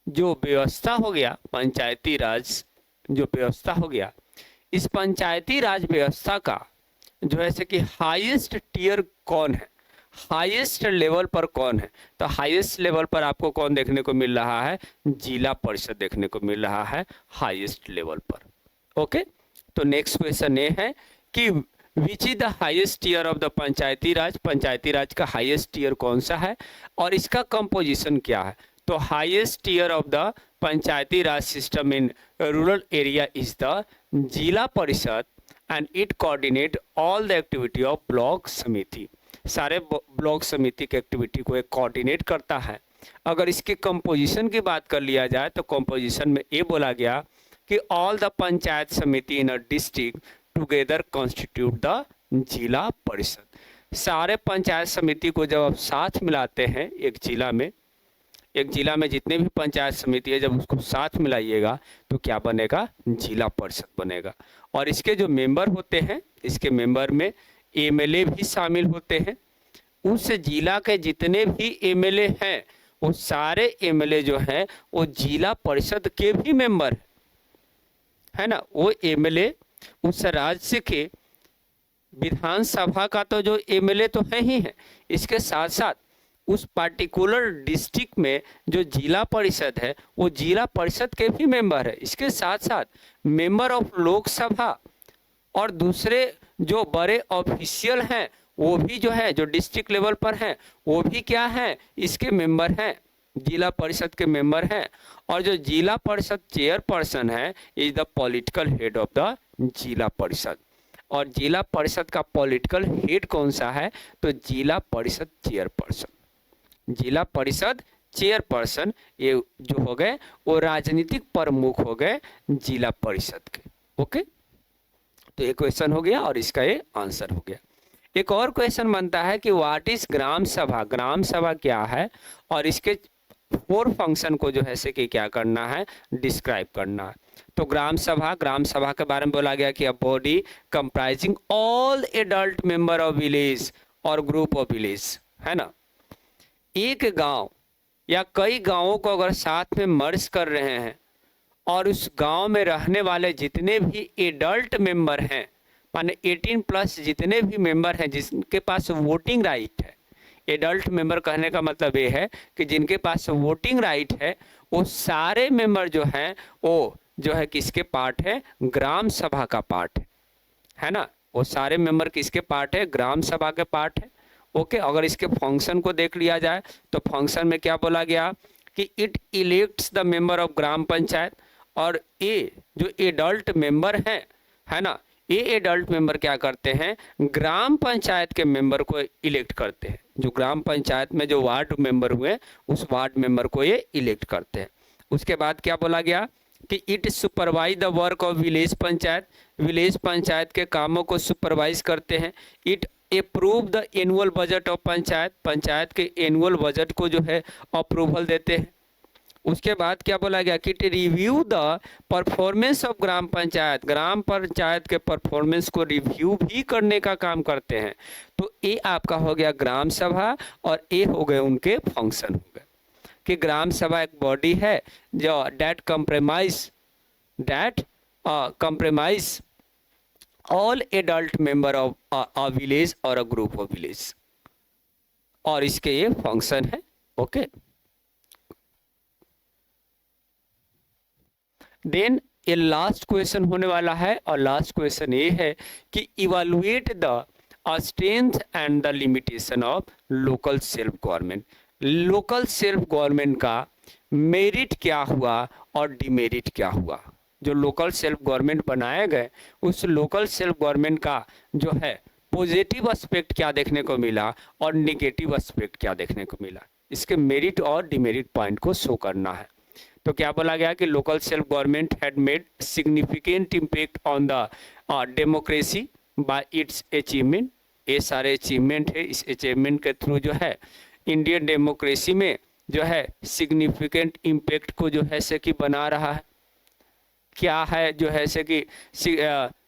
जो व्यवस्था हो गया, पंचायती राज जो व्यवस्था हो गया, इस पंचायती राज व्यवस्था का जो है कि हाईएस्ट टियर कौन है, हाईएस्ट लेवल पर कौन है। तो हाईएस्ट लेवल पर आपको कौन देखने को मिल रहा है, जिला परिषद देखने को मिल रहा है हाईएस्ट लेवल पर। ओके, तो नेक्स्ट क्वेश्चन ये है कि which is the highest tier of the panchayati raj का हाईएस्ट टियर कौन सा है और इसका कंपोजिशन क्या है। तो highest tier of the panchayati raj system in rural area is the जिला parishad and it coordinate all the activity of block samiti. सारे ब्लॉक समिति के एक्टिविटी को एक कोऑर्डिनेट करता है। अगर इसके कंपोजिशन की बात कर लिया जाए तो कंपोजिशन में ये बोला गया कि all the panchayat samiti in a district together constitute the जिला परिषद। सारे पंचायत समिति को जब आप साथ मिलाते हैं एक जिला में जितने भी पंचायत समिति है जब उसको साथ मिलाइएगा तो क्या बनेगा, जिला परिषद बनेगा। और इसके जो मेंबर होते हैं, इसके मेंबर में एमएलए भी शामिल होते हैं। उस जिला के जितने भी एमएलए हैं वो सारे एमएलए जो हैं वो जिला परिषद के भी मेंबर है ना। वो एमएलए उस राज्य के विधानसभा का तो जो एमएलए तो है ही है, इसके साथ साथ उस पार्टिकुलर डिस्ट्रिक्ट में जो जिला परिषद है वो जिला परिषद के भी मेंबर है। इसके साथ साथ मेंबर ऑफ लोकसभा और दूसरे जो बड़े ऑफिशियल हैं वो भी जो है जो डिस्ट्रिक्ट लेवल पर हैं वो भी क्या है, इसके मेंबर हैं, जिला परिषद के मेंबर हैं। और जो जिला परिषद चेयरपर्सन है is the political head of the जिला परिषद। और जिला परिषद का पॉलिटिकल हेड कौन सा है, तो जिला परिषद चेयरपर्सन। जिला परिषद चेयरपर्सन ये जो हो गए वो राजनीतिक प्रमुख हो गए जिला परिषद के। ओके, तो ये क्वेश्चन हो गया और इसका ये आंसर हो गया। एक और क्वेश्चन बनता है कि व्हाट इज ग्राम सभा, ग्राम सभा क्या है और इसके 4 फंक्शन को जो है से कि क्या करना है, डिस्क्राइब करना है। तो ग्राम सभा के बारे में बोला गया कि a body comprising all adult member of village और ग्रुप ऑफ विलेज, है ना। एक गांव या कई गांवों को अगर साथ में मर्ज कर रहे हैं और उस गांव में रहने वाले जितने भी एडल्ट मेंबर हैं, माने 18+ जितने भी मेंबर हैं जिनके पास वोटिंग राइट है। एडल्ट मेंबर कहने का मतलब ये है कि जिनके पास वोटिंग राइट है वो सारे मेंबर जो हैं वो जो है किसके पार्ट है, ग्राम सभा का पार्ट है ना। वो सारे मेंबर किसके पार्ट है, ग्राम सभा के पार्ट है। ओके, अगर इसके फंक्शन को देख लिया जाए तो फंक्शन में क्या बोला गया कि it elects the member of gram panchayat. और ये जो एडल्ट मेंबर हैं, है ना, ये एडल्ट मेंबर क्या करते हैं, ग्राम पंचायत के मेंबर को इलेक्ट करते हैं। जो ग्राम पंचायत में जो वार्ड मेंबर हुए उस वार्ड मेंबर को ये इलेक्ट करते हैं। उसके बाद क्या बोला गया कि it supervise the work of village panchayat के कामों को सुपरवाइज करते हैं। It approve the annual budget of panchayat के एनुअल बजट को जो है अप्रूवल देते हैं। उसके बाद क्या बोला गया कि review the performance of gram panchayat के परफॉर्मेंस को रिव्यू भी करने का काम करते हैं। तो ये आपका हो गया ग्राम सभा और ये हो गए उनके फंक्शन हो गए कि ग्राम सभा एक बॉडी है जो that compromise all adult member of a village और अ ग्रुप ऑफ विलेज, और इसके ये फंक्शन है। ओके, देन ये लास्ट क्वेश्चन होने वाला है और लास्ट क्वेश्चन ये है कि evaluate the strength and the limitation of local self government. Local self government का मेरिट क्या हुआ और डिमेरिट क्या हुआ। जो लोकल सेल्फ गवर्नमेंट बनाए गए उस लोकल सेल्फ गवर्नमेंट का जो है पॉजिटिव एस्पेक्ट क्या देखने को मिला और नेगेटिव एस्पेक्ट क्या देखने को मिला, इसके मेरिट और डिमेरिट पॉइंट को शो करना है। तो क्या बोला गया कि local self government had made significant impact on the democracy bye it's achievement. ये सारे अचीवमेंट है, इस अचीवमेंट के थ्रू जो है इंडियन डेमोक्रेसी में जो है सिग्निफिकेंट इम्पैक्ट को जो है से कि बना रहा है। क्या है जो है से कि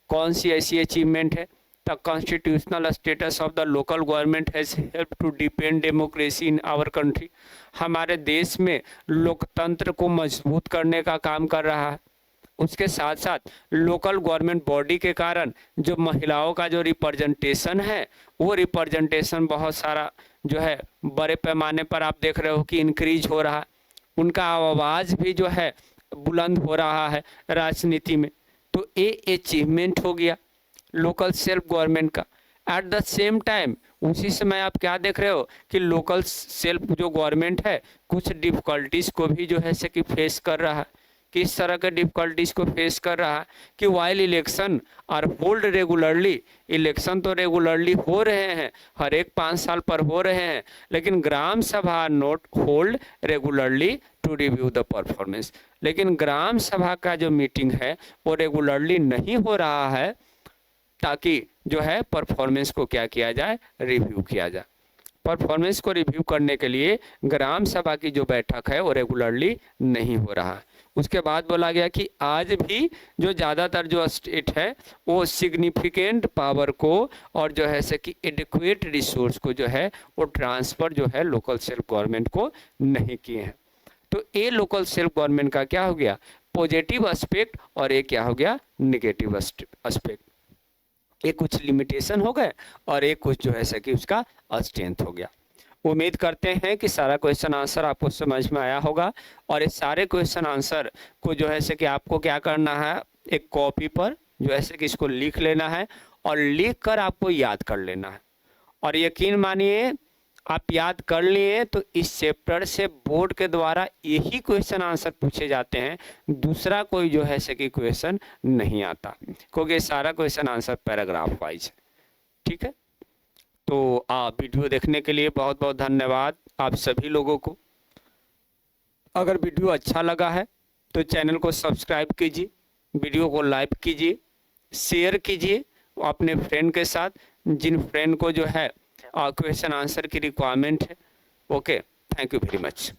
कौन सी ऐसी अचीवमेंट है। The constitutional status of the local government has help to depend democracy in our country. हमारे देश में लोकतंत्र को मजबूत करने का काम कर रहा है। उसके साथ साथ लोकल गवर्नमेंट बॉडी के कारण जो महिलाओं का जो रिप्रेजेंटेशन है वो रिप्रेजेंटेशन बहुत सारा जो है बड़े पैमाने पर आप देख रहे हो कि इंक्रीज हो रहा है। उनका आवाज़ भी जो है बुलंद हो रहा है राजनीति में। तो ये अचीवमेंट हो गया लोकल सेल्फ गवर्नमेंट का। एट द सेम टाइम उसी समय आप क्या देख रहे हो कि लोकल सेल्फ जो गवर्नमेंट है कुछ डिफिकल्टीज को भी जो है से कि फेस कर रहा है। किस तरह के डिफिकल्टीज को फेस कर रहा है कि while election are hold regularly, election तो रेगुलरली हो रहे हैं, हर एक 5 साल पर हो रहे हैं, लेकिन gram sabha not hold regularly to review the performance. लेकिन ग्राम सभा का जो मीटिंग है वो रेगुलरली नहीं हो रहा है ताकि जो है परफॉर्मेंस को क्या किया जाए, रिव्यू किया जाए। परफॉर्मेंस को रिव्यू करने के लिए ग्राम सभा की जो बैठक है वो रेगुलरली नहीं हो रहा है। उसके बाद बोला गया कि आज भी जो ज़्यादातर जो स्टेट है वो सिग्निफिकेंट पावर को और जो है से कि एडिक्वेट रिसोर्स को जो है वो ट्रांसफ़र जो है लोकल सेल्फ गवर्नमेंट को नहीं किए हैं। तो ये लोकल सेल्फ गवर्नमेंट का क्या हो गया, पॉजिटिव एस्पेक्ट, और ये क्या हो गया, निगेटिव एस्पेक्ट। ये कुछ लिमिटेशन हो गए और एक कुछ जो है से कि उसका स्ट्रेंथ हो गया। उम्मीद करते हैं कि सारा क्वेश्चन आंसर आपको समझ में आया होगा और इस सारे क्वेश्चन आंसर को जो है से कि आपको क्या करना है, एक कॉपी पर जो है से कि इसको लिख लेना है और लिख कर आपको याद कर लेना है। और यकीन मानिए आप याद कर लिए तो इस चैप्टर से बोर्ड के द्वारा यही क्वेश्चन आंसर पूछे जाते हैं, दूसरा कोई जो है से कि क्वेश्चन नहीं आता, क्योंकि सारा क्वेश्चन आंसर पैराग्राफ वाइज है। ठीक है, तो वीडियो देखने के लिए बहुत बहुत धन्यवाद आप सभी लोगों को। अगर वीडियो अच्छा लगा है तो चैनल को सब्सक्राइब कीजिए, वीडियो को लाइक कीजिए, शेयर कीजिए अपने फ्रेंड के साथ, जिन फ्रेंड को जो है क्वेश्चन आंसर की रिक्वायरमेंट है। Okay, thank you very much.